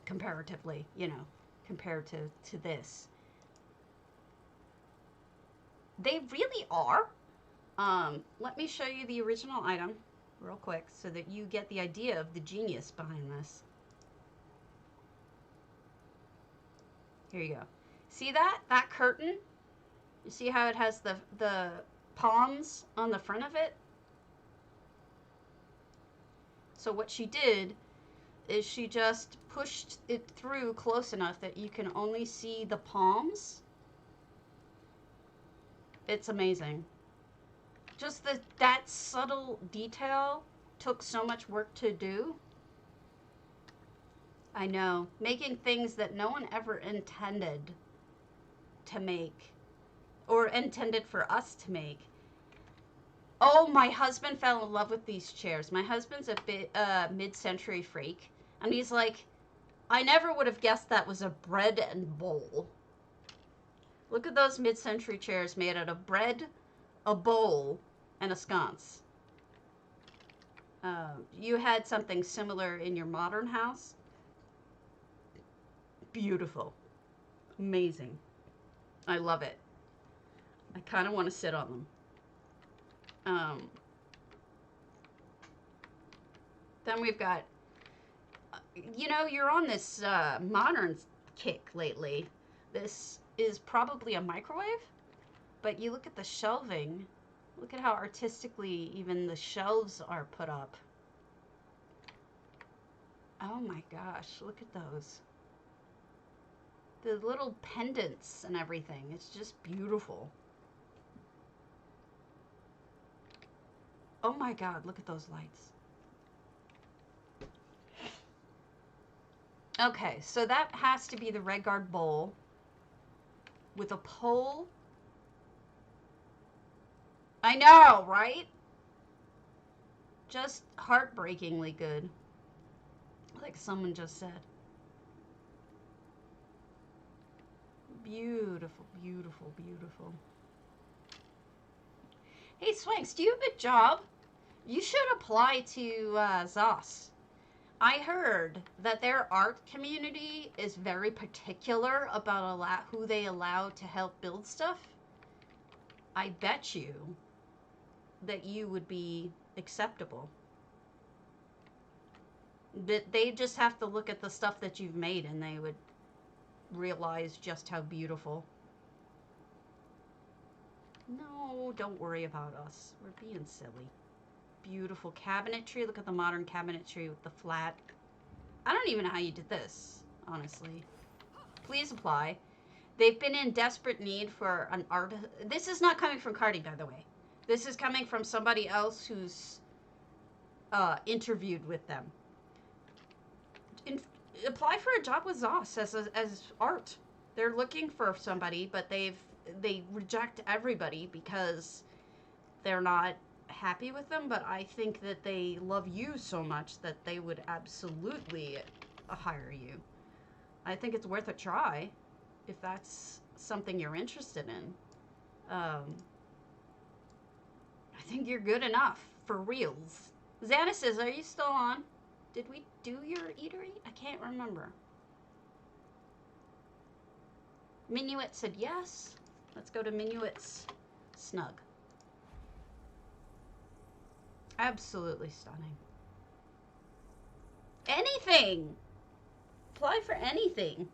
comparatively, you know, compared to this. They really are. Let me show you the original item real quick so that you get the idea of the genius behind this. Here you go. See that? That curtain? You see how it has the palms on the front of it? So what she did is she just pushed it through close enough that you can only see the palms. It's amazing. Just that subtle detail took so much work to do. I know. Making things that no one ever intended to make. Or intended for us to make. Oh, my husband fell in love with these chairs. My husband's a bit mid-century freak. And he's like, I never would have guessed that was a bread and bowl. Look at those mid-century chairs made out of bread, a bowl, and a sconce. You had something similar in your modern house. Beautiful. Amazing. I love it. I kind of want to sit on them. Then we've got, you know, you're on this modern kick lately. This is probably a microwave, but you look at the shelving. Look at how artistically even the shelves are put up. Oh my gosh, look at those. The little pendants and everything. It's just beautiful. Oh my god, look at those lights. Okay, so that has to be the Redguard bowl with a pole. I know, right? Just heartbreakingly good. Like someone just said. Beautiful, beautiful, beautiful. Hey, Swanks, do you have a job? You should apply to ZOS. I heard that their art community is very particular about who they allow to help build stuff. I bet you that you would be acceptable. That they just have to look at the stuff that you've made and they would realize just how beautiful. No, don't worry about us. We're being silly. Beautiful cabinetry. Look at the modern cabinetry with the flat. I don't even know how you did this, honestly. Please apply. They've been in desperate need for an art. This is not coming from Cardi, by the way. This is coming from somebody else who's interviewed with them. apply for a job with Zos as art. They're looking for somebody, but they reject everybody because they're not happy with them. But I think that they love you so much that they would absolutely hire you. I think it's worth a try if that's something you're interested in. I think you're good enough for reals. Xana says, are you still on? Did we do your eatery? I can't remember. Minuit said yes. Let's go to Minuit's snug. Absolutely stunning. Anything! Apply for anything.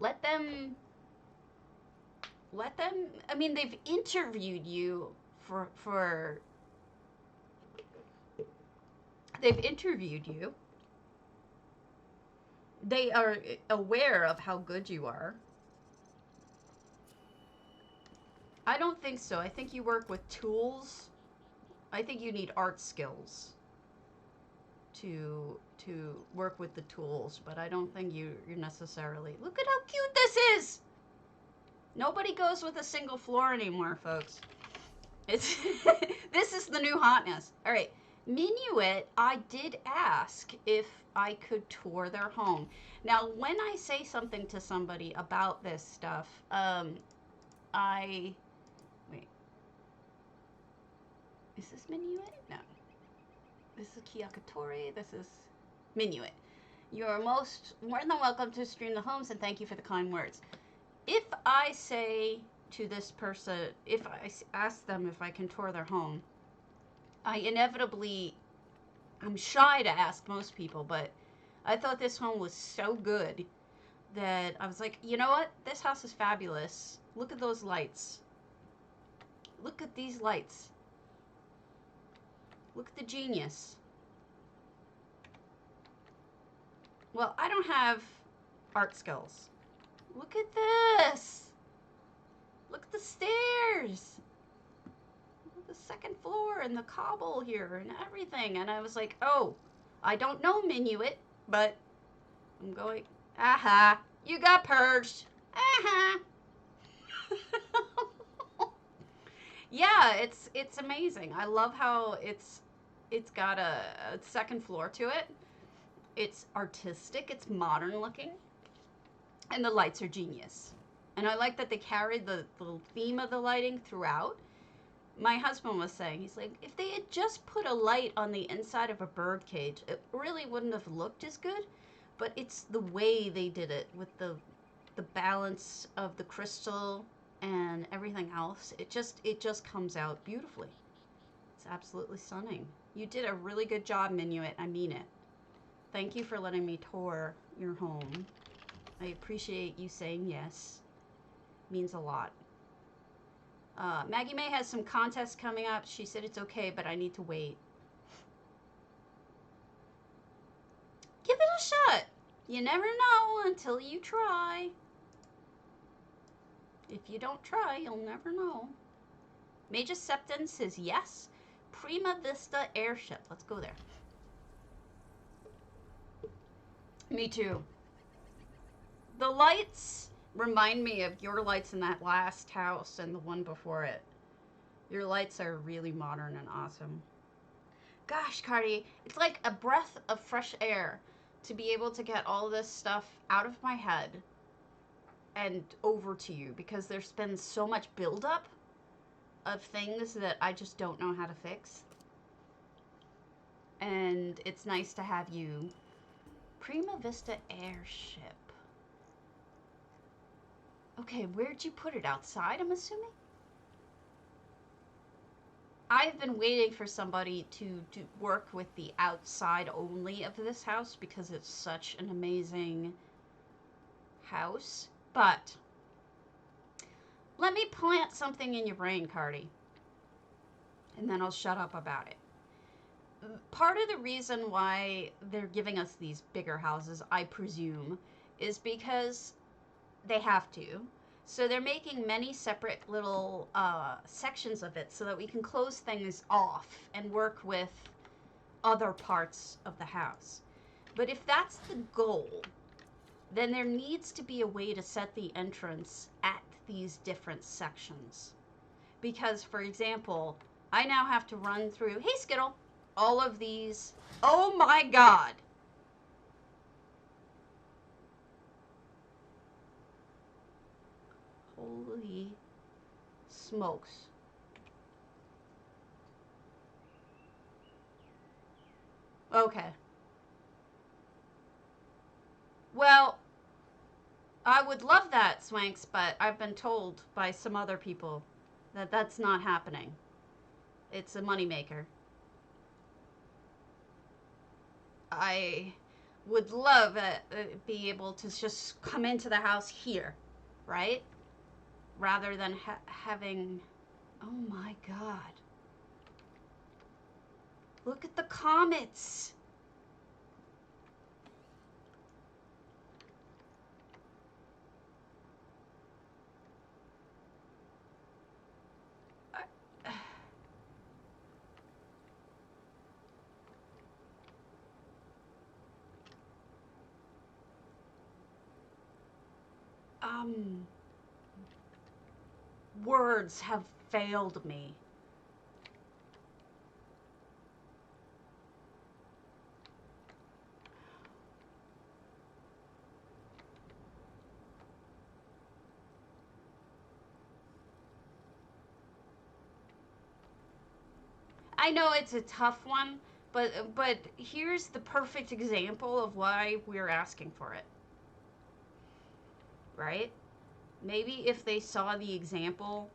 Let them, I mean, they've interviewed you they've interviewed you. They are aware of how good you are. I don't think so. I think you work with tools. I think you need art skills to work with the tools, but I don't think you're necessarily... Look at how cute this is! Nobody goes with a single floor anymore, folks. It's this is the new hotness. All right, Minuit, I did ask if I could tour their home. Now, when I say something to somebody about this stuff, wait. Is this Minuit? No. This is Kiyakotari. This is Minuit. You're more than welcome to stream the homes, and thank you for the kind words. If I say to this person, if I ask them if I can tour their home, I'm shy to ask most people, but I thought this home was so good that I was like, you know what? This house is fabulous. Look at those lights. Look at these lights. Look at the genius. Well, I don't have art skills. Look at this. Look at the stairs. Look at the second floor and the cobble here and everything. And I was like, oh, I don't know Minuit, but I'm going, aha, you got purged. Aha. Yeah, it's amazing. I love how it's got a second floor to it. It's artistic, it's modern looking, and the lights are genius. And I like that they carried the theme of the lighting throughout. My husband was saying, he's like, if they had just put a light on the inside of a bird cage, it really wouldn't have looked as good. But it's the way they did it with the balance of the crystal and everything else. It just comes out beautifully. It's absolutely stunning. You did a really good job, Minuit. I mean it. Thank you for letting me tour your home. I appreciate you saying yes. Means a lot. Maggie May has some contests coming up. She said it's okay, but I need to wait. Give it a shot. You never know until you try. If you don't try, you'll never know. magus.septim says yes. Prima Vista Airship. Let's go there. Me too. The lights remind me of your lights in that last house and the one before it. Your lights are really modern and awesome. Gosh, Cardi, it's like a breath of fresh air to be able to get all this stuff out of my head and over to you, because there's been so much buildup of things that I just don't know how to fix. And it's nice to have you. Prima Vista Airship. Okay, where'd you put it? Outside, I'm assuming? I've been waiting for somebody to work with the outside only of this house because it's such an amazing house. But let me plant something in your brain, Cardi, and then I'll shut up about it. Part of the reason why they're giving us these bigger houses, I presume, is because they have to. So they're making many separate little sections of it so that we can close things off and work with other parts of the house. But if that's the goal, then there needs to be a way to set the entrance at these different sections. Because, for example, I now have to run through, hey Skittle, all of these. Oh my god! Holy smokes. Okay. Well, I would love that, Swanks, but I've been told by some other people that that's not happening. It's a moneymaker. I would love be able to just come into the house here, right? Rather than having... Oh my god. Look at the comets! Words have failed me. I know it's a tough one, but here's the perfect example of why we're asking for it. Right? Maybe if they saw the example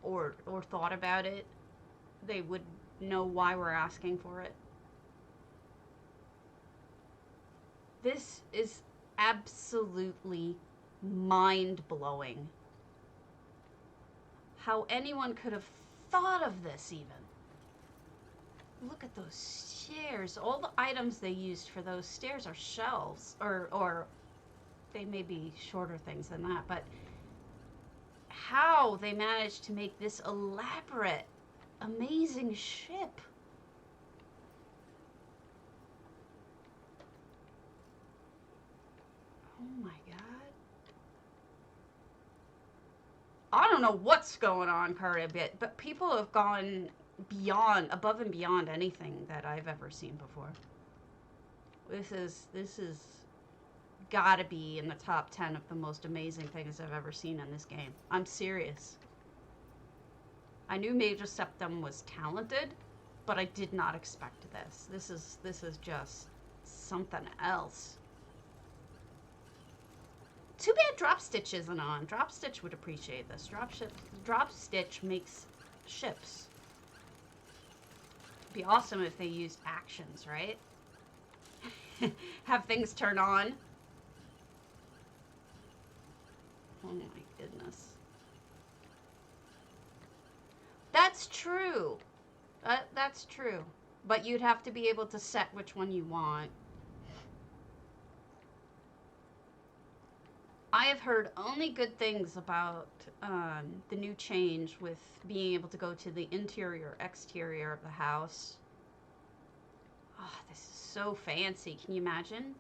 or thought about it, they would know why we're asking for it. This is absolutely mind-blowing. How anyone could have thought of this even. Look at those stairs. All the items they used for those stairs are shelves, or they may be shorter things than that, but how they managed to make this elaborate, amazing ship. Oh my god. I don't know what's going on, Cardi, but people have gone above and beyond anything that I've ever seen before. This is gotta be in the top 10 of the most amazing things I've ever seen in this game. I'm serious. I knew magus.septim was talented, but I did not expect this. This is just something else. Too bad Drop Stitch isn't on. Drop Stitch would appreciate this. Drop Stitch makes ships. It'd be awesome if they used actions, right? Have things turn on. Oh my goodness. That's true. That's true. But you'd have to be able to set which one you want. I have heard only good things about the new change with being able to go to the interior, exterior of the house. Oh, this is so fancy. Can you imagine?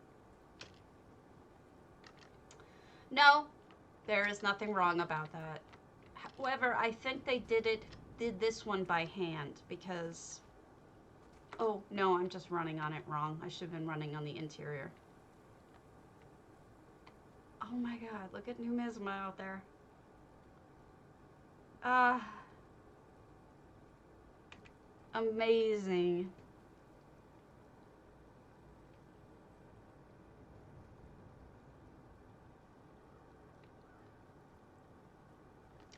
No, there is nothing wrong about that. However, I think they did this one by hand because... Oh, no, I'm just running on it wrong. I should have been running on the interior. Oh my god, look at Numisma out there. Amazing.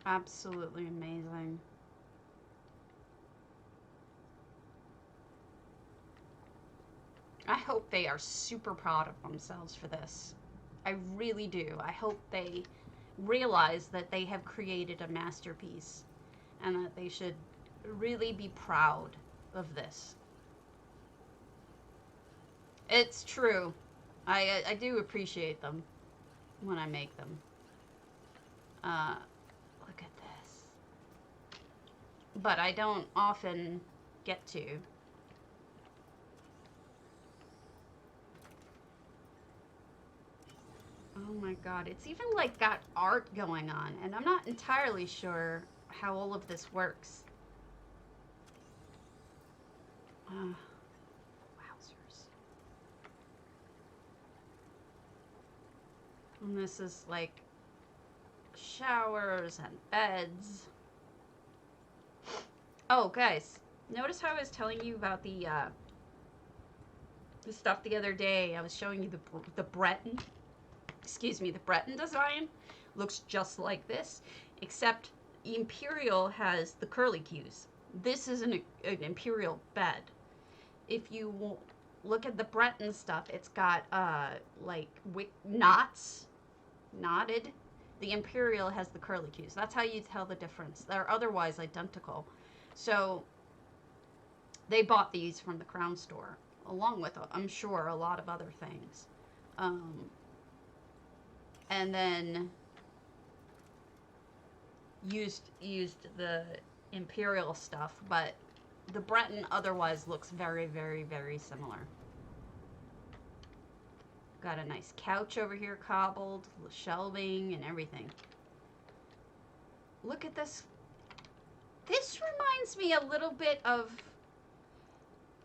Absolutely amazing. I hope they are super proud of themselves for this. I really do. I hope they realize that they have created a masterpiece and that they should really be proud of this. It's true. I do appreciate them when I make them. Look at this. But I don't often get to. Oh my god, it's even like got art going on, and I'm not entirely sure how all of this works. Wowzers. And this is like showers and beds. Oh, guys, notice how I was telling you about the stuff the other day. I was showing you the Breton. Excuse me, the Breton design looks just like this, except Imperial has the curly cues. This is an Imperial bed. If you look at the Breton stuff, it's got like knots, knotted. The Imperial has the curly cues. That's how you tell the difference. They're otherwise identical. So they bought these from the Crown store, along with, I'm sure, a lot of other things. And then used the Imperial stuff, but the Breton otherwise looks very, very, very similar. Got a nice couch over here, cobbled, shelving and everything. Look at this. This reminds me a little bit of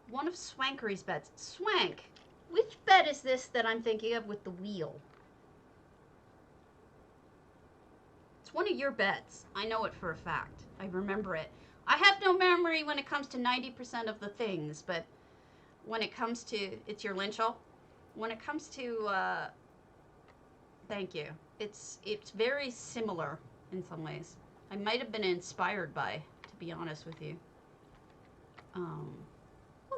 one of Swankery's beds. Swank, which bed is this that I'm thinking of with the wheel? It's one of your beds. I know it for a fact. I remember it. I have no memory when it comes to 90% of the things, but when it comes to, it's your Lynchel. When it comes to, thank you. It's very similar in some ways. I might have been inspired by, to be honest with you. Oh,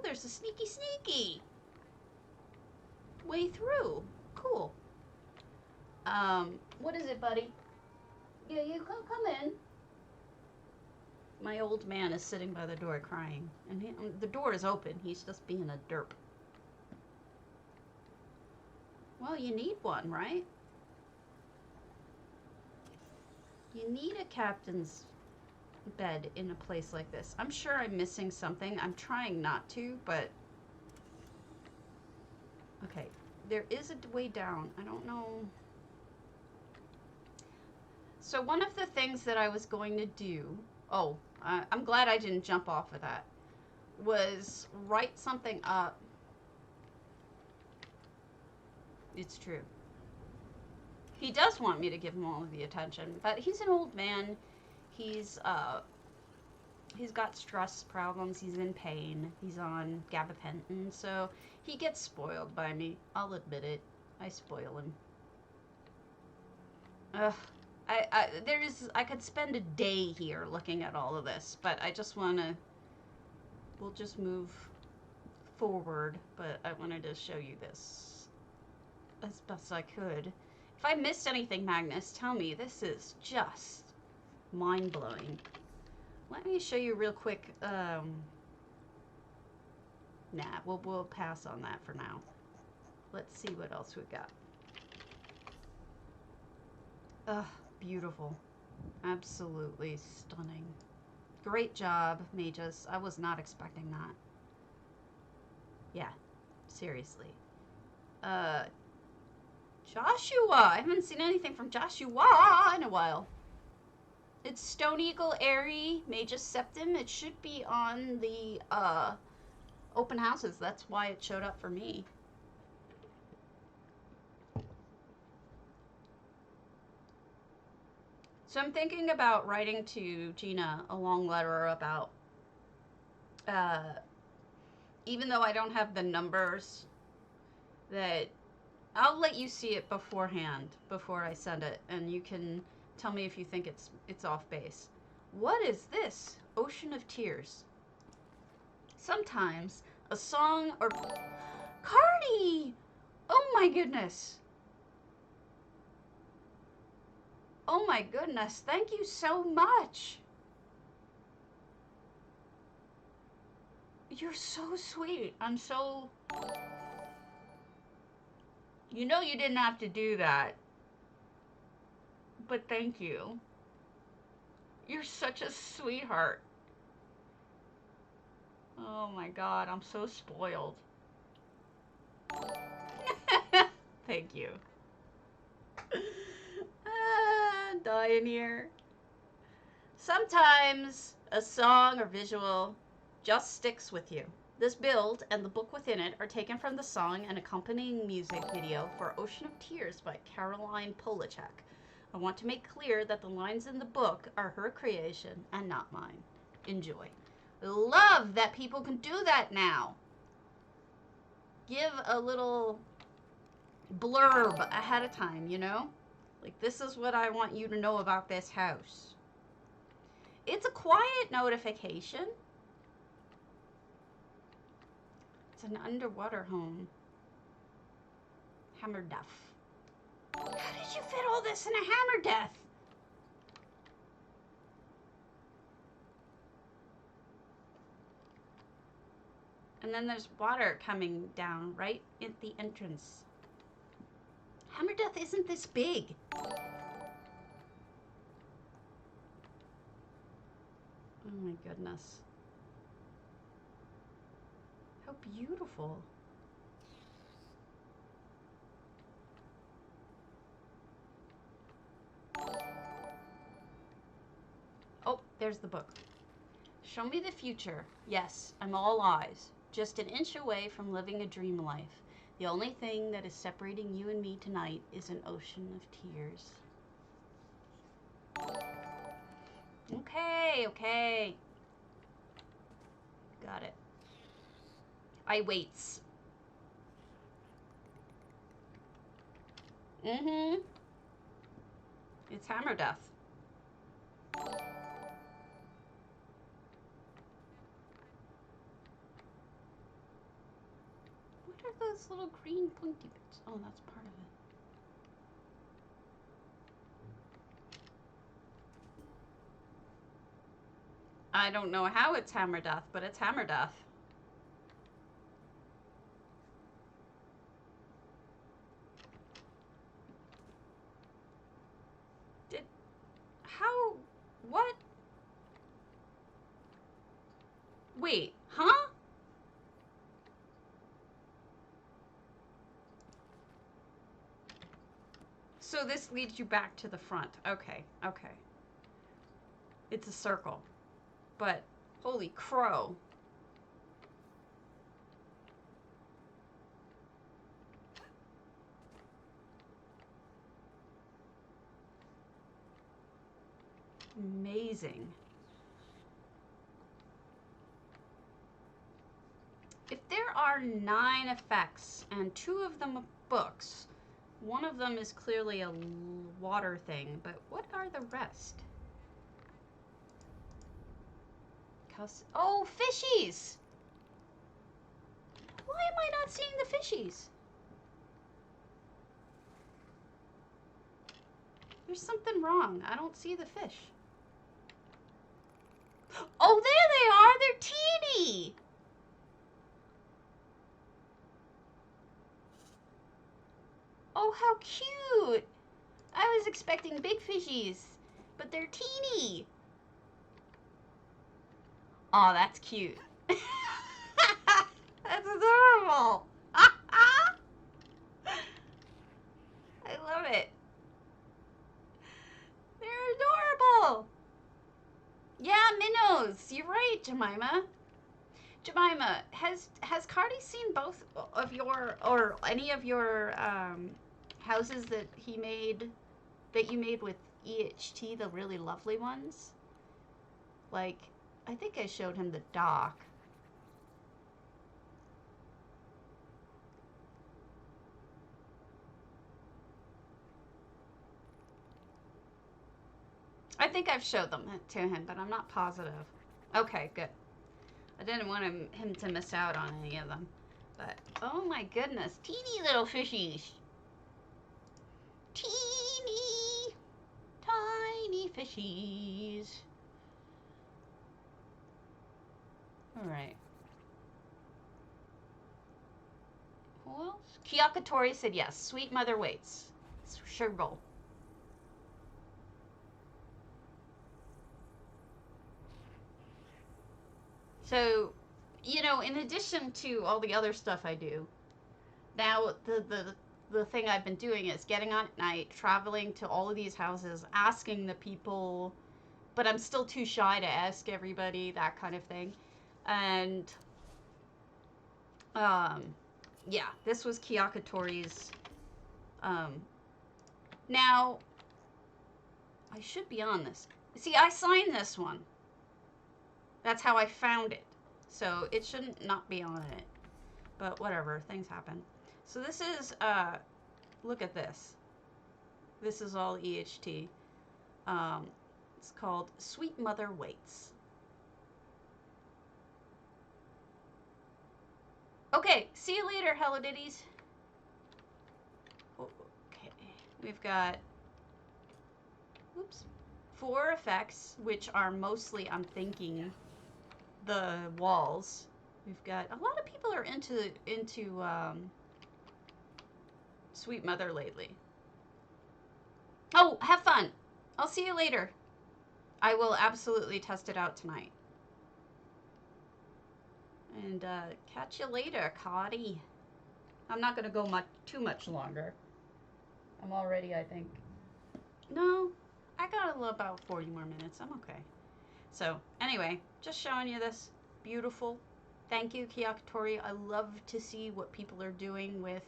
there's a sneaky way through. Cool. What is it, buddy? Yeah, you come in. My old man is sitting by the door crying, and the door is open. He's just being a derp. Well, you need one, right? You need a captain's bed in a place like this. I'm sure I'm missing something. I'm trying not to, but... Okay, there is a way down. I don't know... So one of the things that I was going to do... Oh, I'm glad I didn't jump off of that. Was write something up. It's true. He does want me to give him all of the attention, but he's an old man. He's got stress problems. He's in pain. He's on gabapentin, so he gets spoiled by me. I'll admit it. I spoil him. Ugh. I could spend a day here looking at all of this, but I just want to, we'll just move forward, but I wanted to show you this as best I could. If I missed anything, Magnus, tell me. This is just mind-blowing. Let me show you real quick. Nah, we'll pass on that for now. Let's see what else we got. Ugh. Beautiful. Absolutely stunning. Great job, mages. I was not expecting that. Yeah, seriously. Joshua! I haven't seen anything from Joshua in a while. It's Stone Eagle Airy, magus.septim. It should be on the open houses. That's why it showed up for me. So I'm thinking about writing to Gina a long letter about, even though I don't have the numbers, that I'll let you see it beforehand, before I send it, and you can tell me if you think it's off base. What is this? Ocean of Tears. Sometimes a song or... Cardi! Oh my goodness. Oh my goodness, thank you so much. You're so sweet. I'm so... You know you didn't have to do that. But thank you. You're such a sweetheart. Oh my god, I'm so spoiled. Thank you. Dying here. Sometimes a song or visual just sticks with you. This build and the book within it are taken from the song and accompanying music video for Ocean of Tears by Caroline Polachek. I want to make clear that the lines in the book are her creation and not mine. Enjoy. Love that people can do that now. Give a little blurb ahead of time, you know? Like, this is what I want you to know about this house. It's a quiet notification. It's an underwater home. Hammer Duff. How did you fit all this in a hammer death? And then there's water coming down right at the entrance. Hammer death isn't this big. Oh my goodness. How beautiful. Oh, there's the book. Show me the future. Yes, I'm all eyes. Just an inch away from living a dream life. The only thing that is separating you and me tonight is an ocean of tears. Okay, okay. Got it. I waits. Mm-hmm. It's hammer death. What are those little green pointy bits? Oh, that's part of it. I don't know how it's hammer death, but it's hammer death. How? What? Wait, huh? So this leads you back to the front. Okay, okay. It's a circle. But, holy crow. Amazing. If there are 9 effects and 2 of them are books, one of them is clearly a water thing, but what are the rest? Oh, fishies! Why am I not seeing the fishies? There's something wrong. I don't see the fish. Oh, there they are! They're teeny! Oh, how cute! I was expecting big fishies, but they're teeny. Oh, that's cute. That's adorable. I love it. They're adorable. Yeah, minnows. You're right, Jemima. Jemima, has Cardi seen both of your, or any of your houses that he made, that you made with EHT, the really lovely ones? Like, I think I showed him the dock. I think I've showed them to him, but I'm not positive. Okay, good. I didn't want him to miss out on any of them. But, oh my goodness, teeny little fishies. Teeny, tiny fishies. All right. Who else? Kiyakotari said yes. Sweet mother waits. Sugar bowl. So, you know, in addition to all the other stuff I do, now the the thing I've been doing is getting on at night, traveling to all of these houses, asking the people, but I'm still too shy to ask everybody, that kind of thing. And, yeah, this was Kiyakotari's, now, I should be on this. See, I signed this one. That's how I found it. So it shouldn't not be on it. But whatever, things happen. So this is, look at this. This is all EHT. It's called Sweet Mother Waits. Okay, see you later, Hello Ditties. Okay, we've got, oops, 4 effects, which are mostly, I'm thinking, the walls. We've got, a lot of people are into Sweet Mother lately. Oh, have fun. I'll see you later. I will absolutely test it out tonight. And catch you later, cardi. I'm not gonna go too much longer. I'm already, I think. No, I got about 40 more minutes. I'm okay. So anyway, just showing you this. Beautiful. Thank you, Kiyakotari. I love to see what people are doing with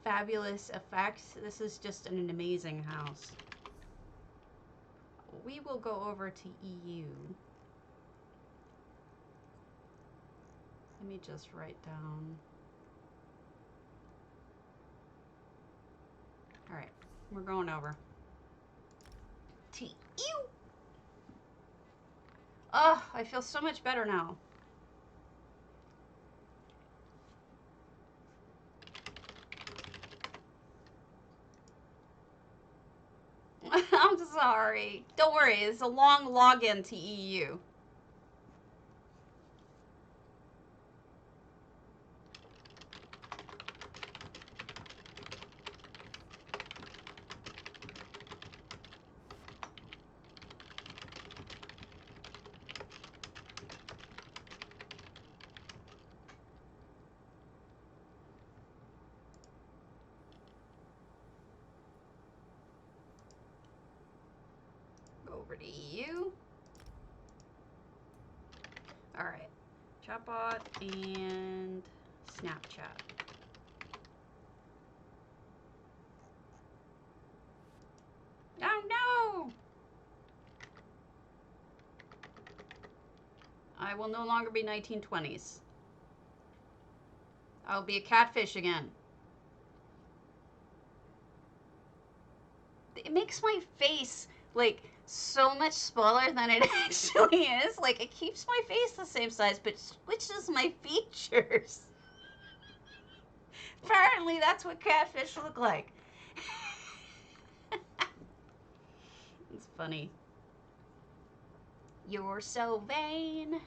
fabulous effects. This is just an amazing house. We will go over to EU. Let me just write down. All right, we're going over to EU. Oh, I feel so much better now. I'm sorry. Don't worry, it's a long login to EU. Over to you. All right, chatbot and Snapchat. Oh no! I will no longer be 1920s. I'll be a catfish again. It makes my face like so much smaller than it actually is. Like, it keeps my face the same size, but switches my features. Apparently, that's what catfish look like. It's funny. You're so vain.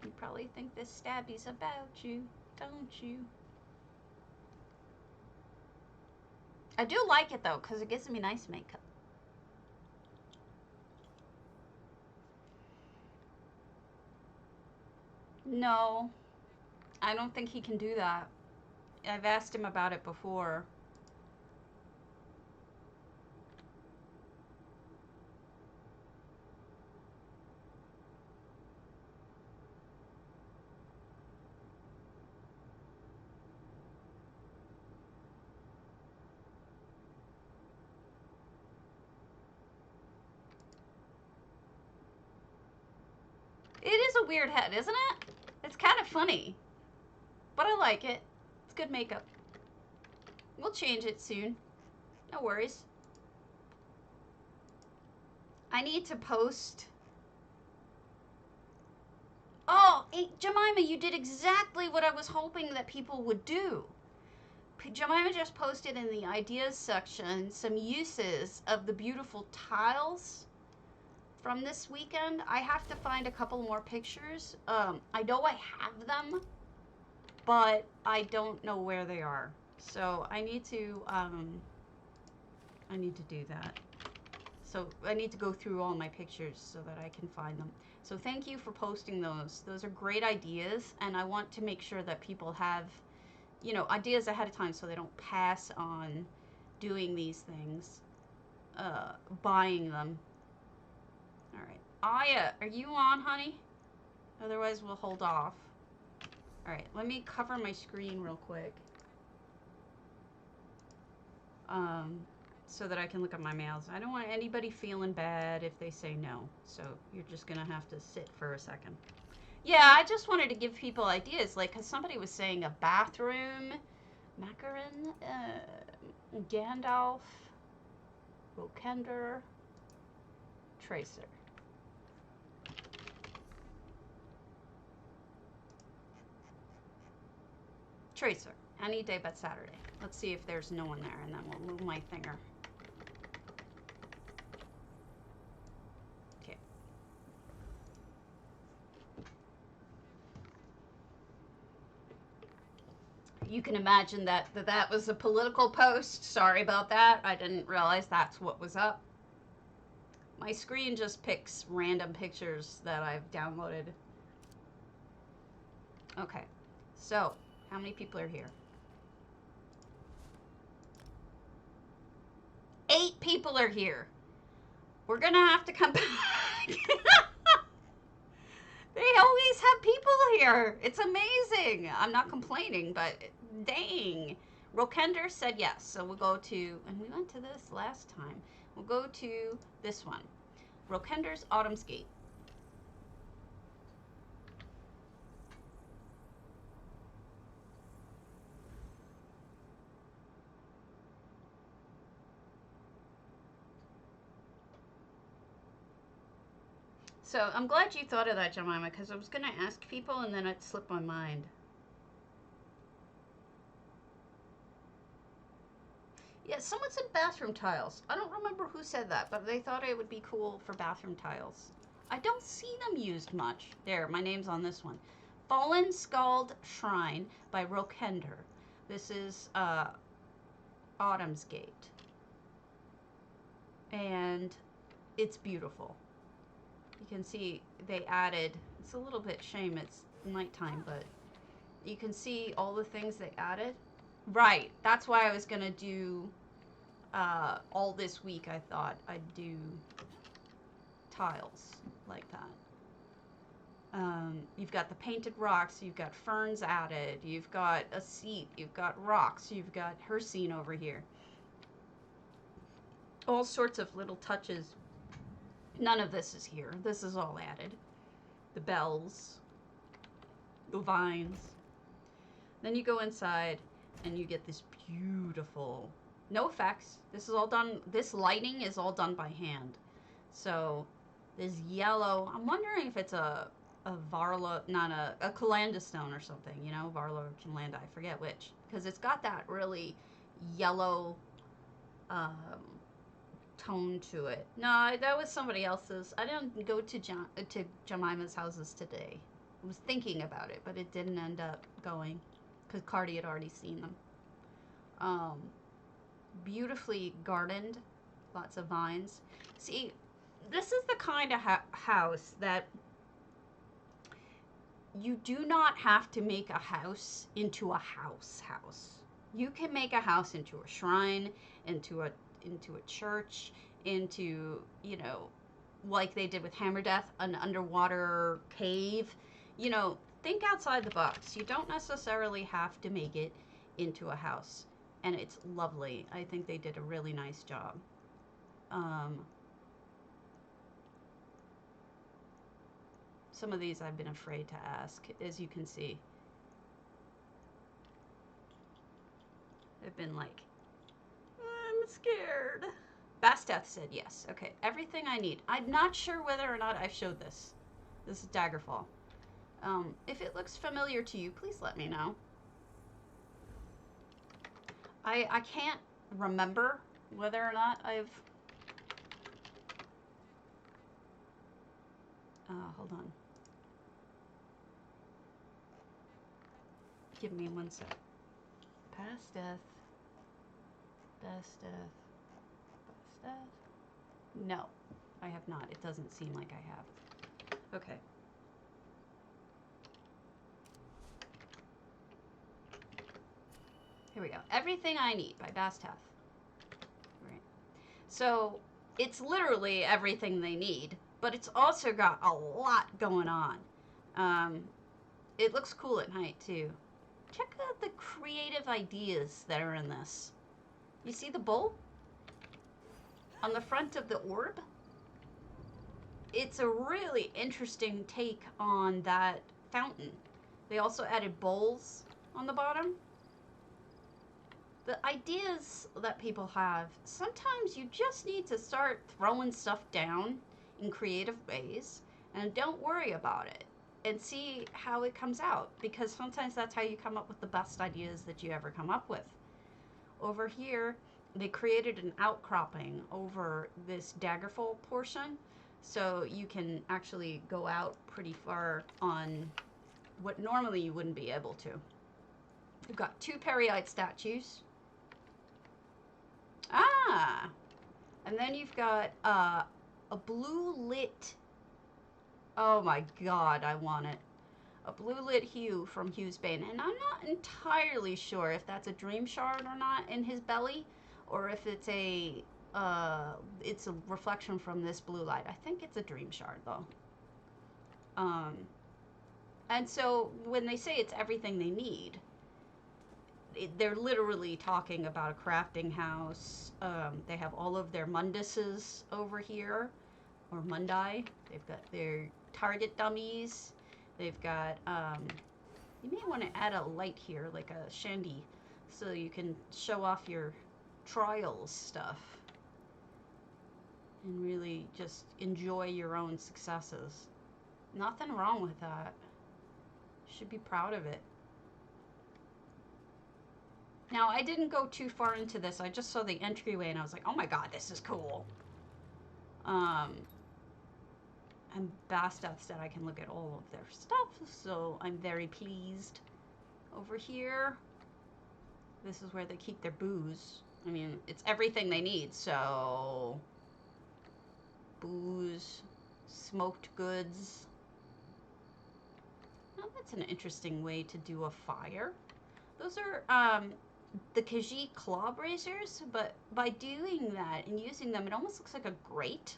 You probably think this stabby's about you, don't you? I do like it though, because it gives me nice makeup. No, I don't think he can do that. I've asked him about it before. It is a weird head, isn't it? It's kind of funny. But I like it. It's good makeup. We'll change it soon. No worries. I need to post. Oh, hey, Jemima, you did exactly what I was hoping that people would do. Jemima just posted in the ideas section some uses of the beautiful tiles from this weekend. I have to find a couple more pictures. I know I have them, but I don't know where they are. So I need to do that. So I need to go through all my pictures so that I can find them. So thank you for posting those. Those are great ideas, and I want to make sure that people have, you know, ideas ahead of time so they don't pass on doing these things, buying them. All right. Aya, are you on, honey? Otherwise, we'll hold off. All right, let me cover my screen real quick. So that I can look at my mails. I don't want anybody feeling bad if they say no. So you're just gonna have to sit for a second. Yeah, I just wanted to give people ideas, like, cause somebody was saying a bathroom, macaron, Gandalf, roquendur, tracer. Tracer, any day but Saturday. Let's see if there's no one there, and then we'll move my finger. Okay. You can imagine that was a political post. Sorry about that. I didn't realize that's what was up. My screen just picks random pictures that I've downloaded. Okay, so how many people are here? 8 people are here. We're gonna have to come back. They always have people here. It's amazing. I'm not complaining, but dang. Roquendur said yes, so we'll go to, and we went to this last time. We'll go to this one. Roquendur's Autumn's Gate. So I'm glad you thought of that, Jemima, because I was going to ask people and then it slipped my mind. Yeah, someone said bathroom tiles. I don't remember who said that, but they thought it would be cool for bathroom tiles. I don't see them used much. There, my name's on this one. Fallen Skald Shrine by Roquendur. This is Autumn's Gate. And it's beautiful. You can see they added, it's a little bit shame it's nighttime, but you can see all the things they added. Right, that's why I was going to do all this week. I thought I'd do tiles like that. You've got the painted rocks, you've got ferns added, you've got a seat, you've got rocks, you've got her scene over here. All sorts of little touches. None of this is here. This is all added. The bells, the vines. Then you go inside and you get this beautiful, no effects. This is all done, this lighting is all done by hand. So this yellow, I'm wondering if it's a Varla, not a Calanda stone or something, you know, Varla or Calanda, I forget which. Because it's got that really yellow tone to it. No, that was somebody else's. I didn't go to Jemima's houses today. I was thinking about it, but it didn't end up going because Cardi had already seen them. Beautifully gardened, lots of vines. See, this is the kind of house that you do not have to make a house into a house. You can make a house into a shrine, into a church, into, you know, like they did with Hammer Death, an underwater cave. You know, think outside the box. You don't necessarily have to make it into a house. And it's lovely. I think they did a really nice job. Some of these I've been afraid to ask, as you can see. I've been like, I'm scared. Basteth said yes. Okay, everything I need. I'm not sure whether or not I've showed this. This is Daggerfall. If it looks familiar to you, please let me know. I can't remember whether or not I've... hold on. Give me one sec. Basteth. No, I have not. It doesn't seem like I have. Okay. Here we go. Everything I Need by basteth. Right. So it's literally everything they need, but it's also got a lot going on. It looks cool at night too. Check out the creative ideas that are in this. You see the bowl on the front of the orb? It's a really interesting take on that fountain. They also added bowls on the bottom. The ideas that people have, sometimes you just need to start throwing stuff down in creative ways and don't worry about it and see how it comes out, because sometimes that's how you come up with the best ideas that you ever come up with. Over here, they created an outcropping over this daggerfall portion, so you can actually go out pretty far on what normally you wouldn't be able to. We've got 2 Periite statues. Ah! And then you've got a blue lit... Oh my god, I want it. A blue lit hue from Hugh's Bane. And I'm not entirely sure if that's a dream shard or not in his belly, or if it's a reflection from this blue light. I think it's a dream shard though. And so when they say it's everything they need, they're literally talking about a crafting house. They have all of their munduses over here, or mundi. They've got their target dummies. They've got, you may want to add a light here, like a shandy, so you can show off your trials stuff and really just enjoy your own successes. Nothing wrong with that. You should be proud of it. Now, I didn't go too far into this. I just saw the entryway and I was like, oh my god, this is cool. And Basteth said I can look at all of their stuff, so I'm very pleased. Over here, this is where they keep their booze. I mean, it's everything they need, so... Booze, smoked goods. Now, that's an interesting way to do a fire. Those are, the Khajiit claw bracers, but by doing that and using them, it almost looks like a grate.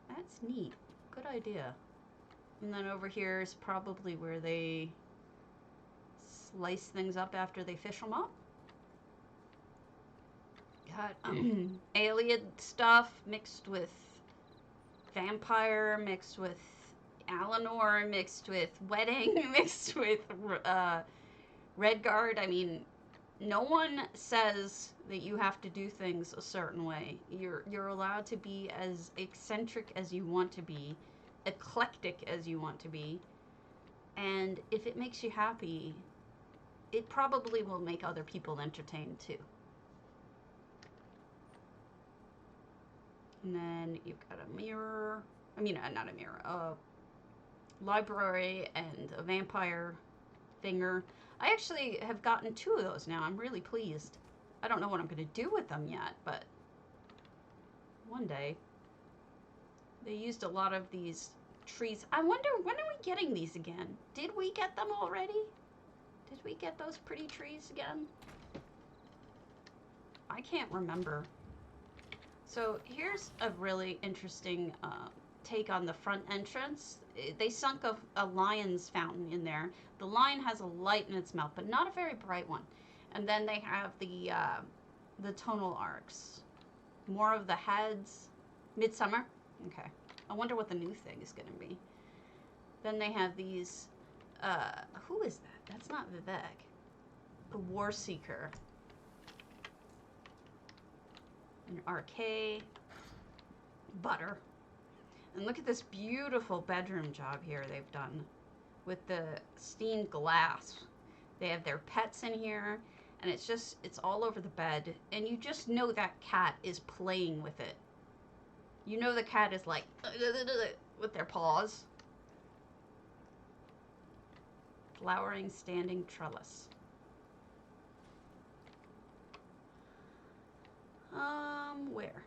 That's neat. Good idea. And then over here is probably where they slice things up after they fish them up. Got alien stuff mixed with vampire, mixed with Alinor, mixed with wedding, mixed with Redguard. I mean, no one says that you have to do things a certain way. You're allowed to be as eccentric as you want to be, eclectic as you want to be, and if it makes you happy, it probably will make other people entertained too. And then you've got a mirror. I mean, not a mirror. A library and a vampire thinger. I actually have gotten 2 of those now. I'm really pleased. I don't know what I'm going to do with them yet, but one day. They used a lot of these trees. I wonder, when are we getting these again? Did we get them already? Did we get those pretty trees again? I can't remember. So here's a really interesting take on the front entrance. They sunk a lion's fountain in there. The lion has a light in its mouth, but not a very bright one. And then they have the tonal arcs. More of the heads. Midsummer? Okay. I wonder what the new thing is going to be. Then they have these... who is that? That's not Vivek. The War Seeker. An RK. Butter. And look at this beautiful bedroom job here they've done with the stained glass. They have their pets in here, and it's all over the bed, and you just know that cat is playing with it. You know the cat is like with their paws. Flowering standing trellis. Where?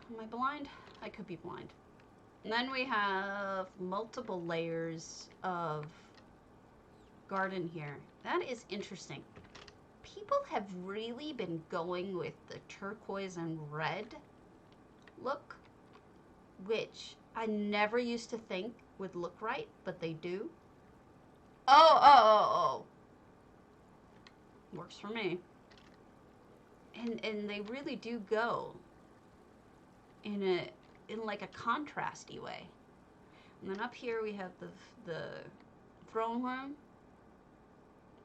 Am I blind? I could be blind. And then we have multiple layers of garden here. That is interesting. People have really been going with the turquoise and red look, which I never used to think would look right, but they do. Oh. Works for me. And they really do go in like a contrasty way. And then up here we have the throne room.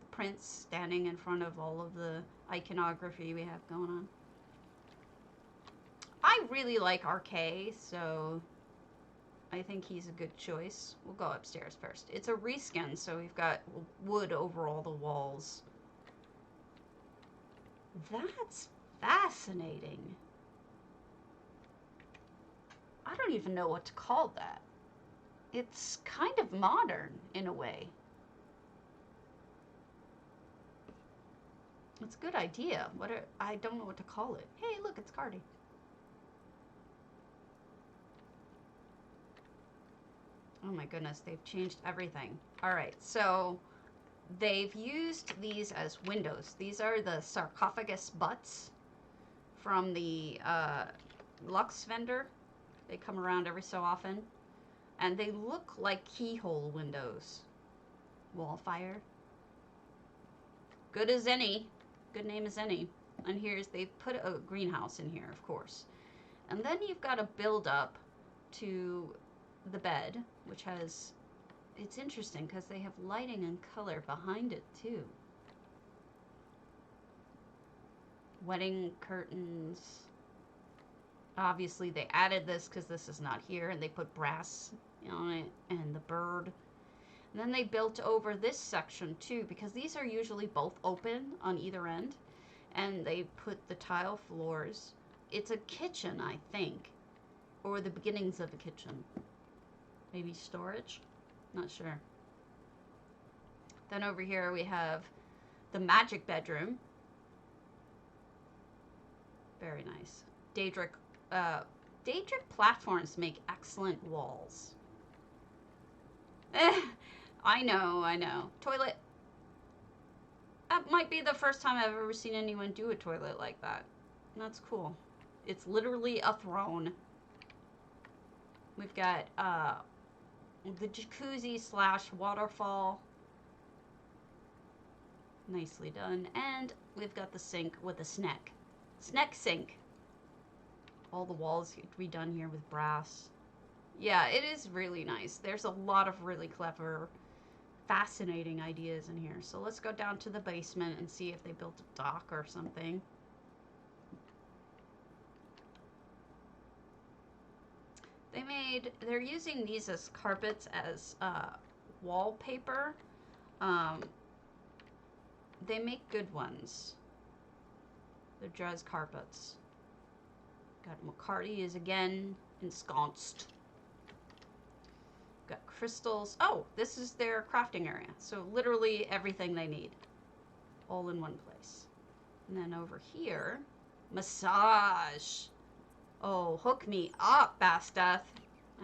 The prince standing in front of all of the iconography we have going on. I really like RK, so I think he's a good choice. We'll go upstairs first. It's a reskin, so we've got wood over all the walls. That's fascinating. I don't even know what to call that. It's kind of modern in a way. It's a good idea. I don't know what to call it. Hey, look, it's Cardi. Oh my goodness, they've changed everything. All right, so they've used these as windows. These are the sarcophagus butts from the Lux vendor. They come around every so often. And they look like keyhole windows. Wallfire. Good as any. Good name as any. And they've put a greenhouse in here, of course. And then you've got a build up to the bed, which has, it's interesting because they have lighting and color behind it too. Wedding curtains. Obviously they added this because this is not here, and they put brass on it and the bird. And then they built over this section too, because these are usually both open on either end, and they put the tile floors. It's a kitchen, I think, or the beginnings of a kitchen. Maybe storage? Not sure. Then over here we have the magic bedroom. Very nice. Daedric platforms make excellent walls. I know. Toilet. That might be the first time I've ever seen anyone do a toilet like that. That's cool. It's literally a throne. We've got the jacuzzi / waterfall. Nicely done. And we've got the sink with a snack sink. All the walls redone here with brass. Yeah, it is really nice. There's a lot of really clever, fascinating ideas in here. So let's go down to the basement and see if they built a dock or something. They're using these as carpets, as wallpaper. They make good ones. They're dress carpets. Got cardi is again ensconced. Got crystals. Oh, this is their crafting area. So literally everything they need. All in one place. And then over here, massage. Oh, hook me up, basteth.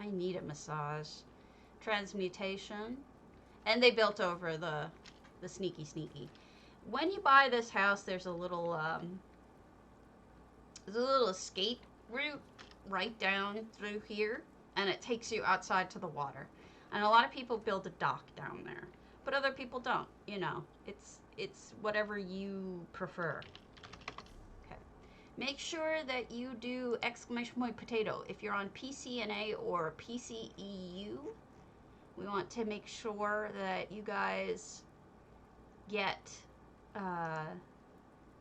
I need a massage. Transmutation. And they built over the sneaky. When you buy this house, there's a little escape route right down through here, and it takes you outside to the water. And a lot of people build a dock down there, but other people don't. You know, it's whatever you prefer. Okay, make sure that you do !potato if you're on PCNA or PCEU. We want to make sure that you guys get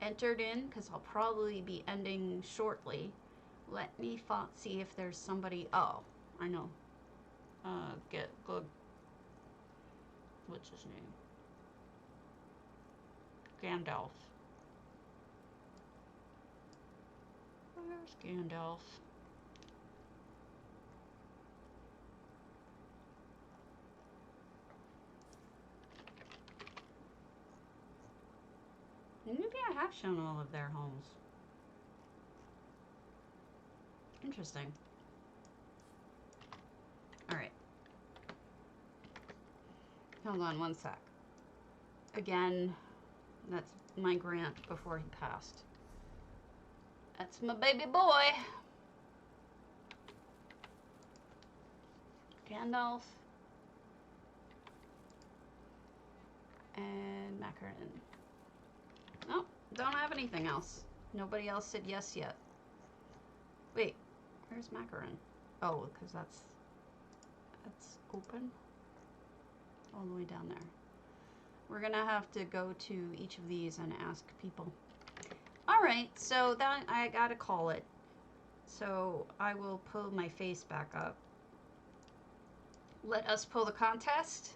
entered in, because I'll probably be ending shortly. Let me see if there's somebody. Oh, I know. Good. What's his name? Gandalf. Where's Gandalf? Maybe I have shown all of their homes. Interesting. Alright. Hold on one sec. Again, that's my Grant before he passed. That's my baby boy. Gandalf. And Macaron. Nope, don't have anything else. Nobody else said yes yet. Wait, where's Macaron? Oh, because that's open. All the way down there. We're gonna have to go to each of these and ask people. Alright, so that I gotta call it. So I will pull my face back up. Let us pull the contest.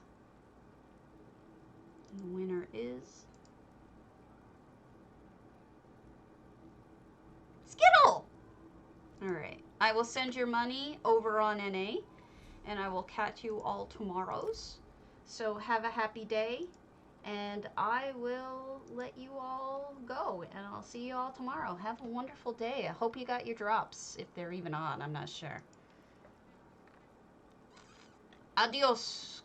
And the winner is Skittle! Alright, I will send your money over on NA, and I will catch you all tomorrows. So have a happy day, and I will let you all go, and I'll see you all tomorrow. Have a wonderful day. I hope you got your drops, if they're even on. I'm not sure. Adios.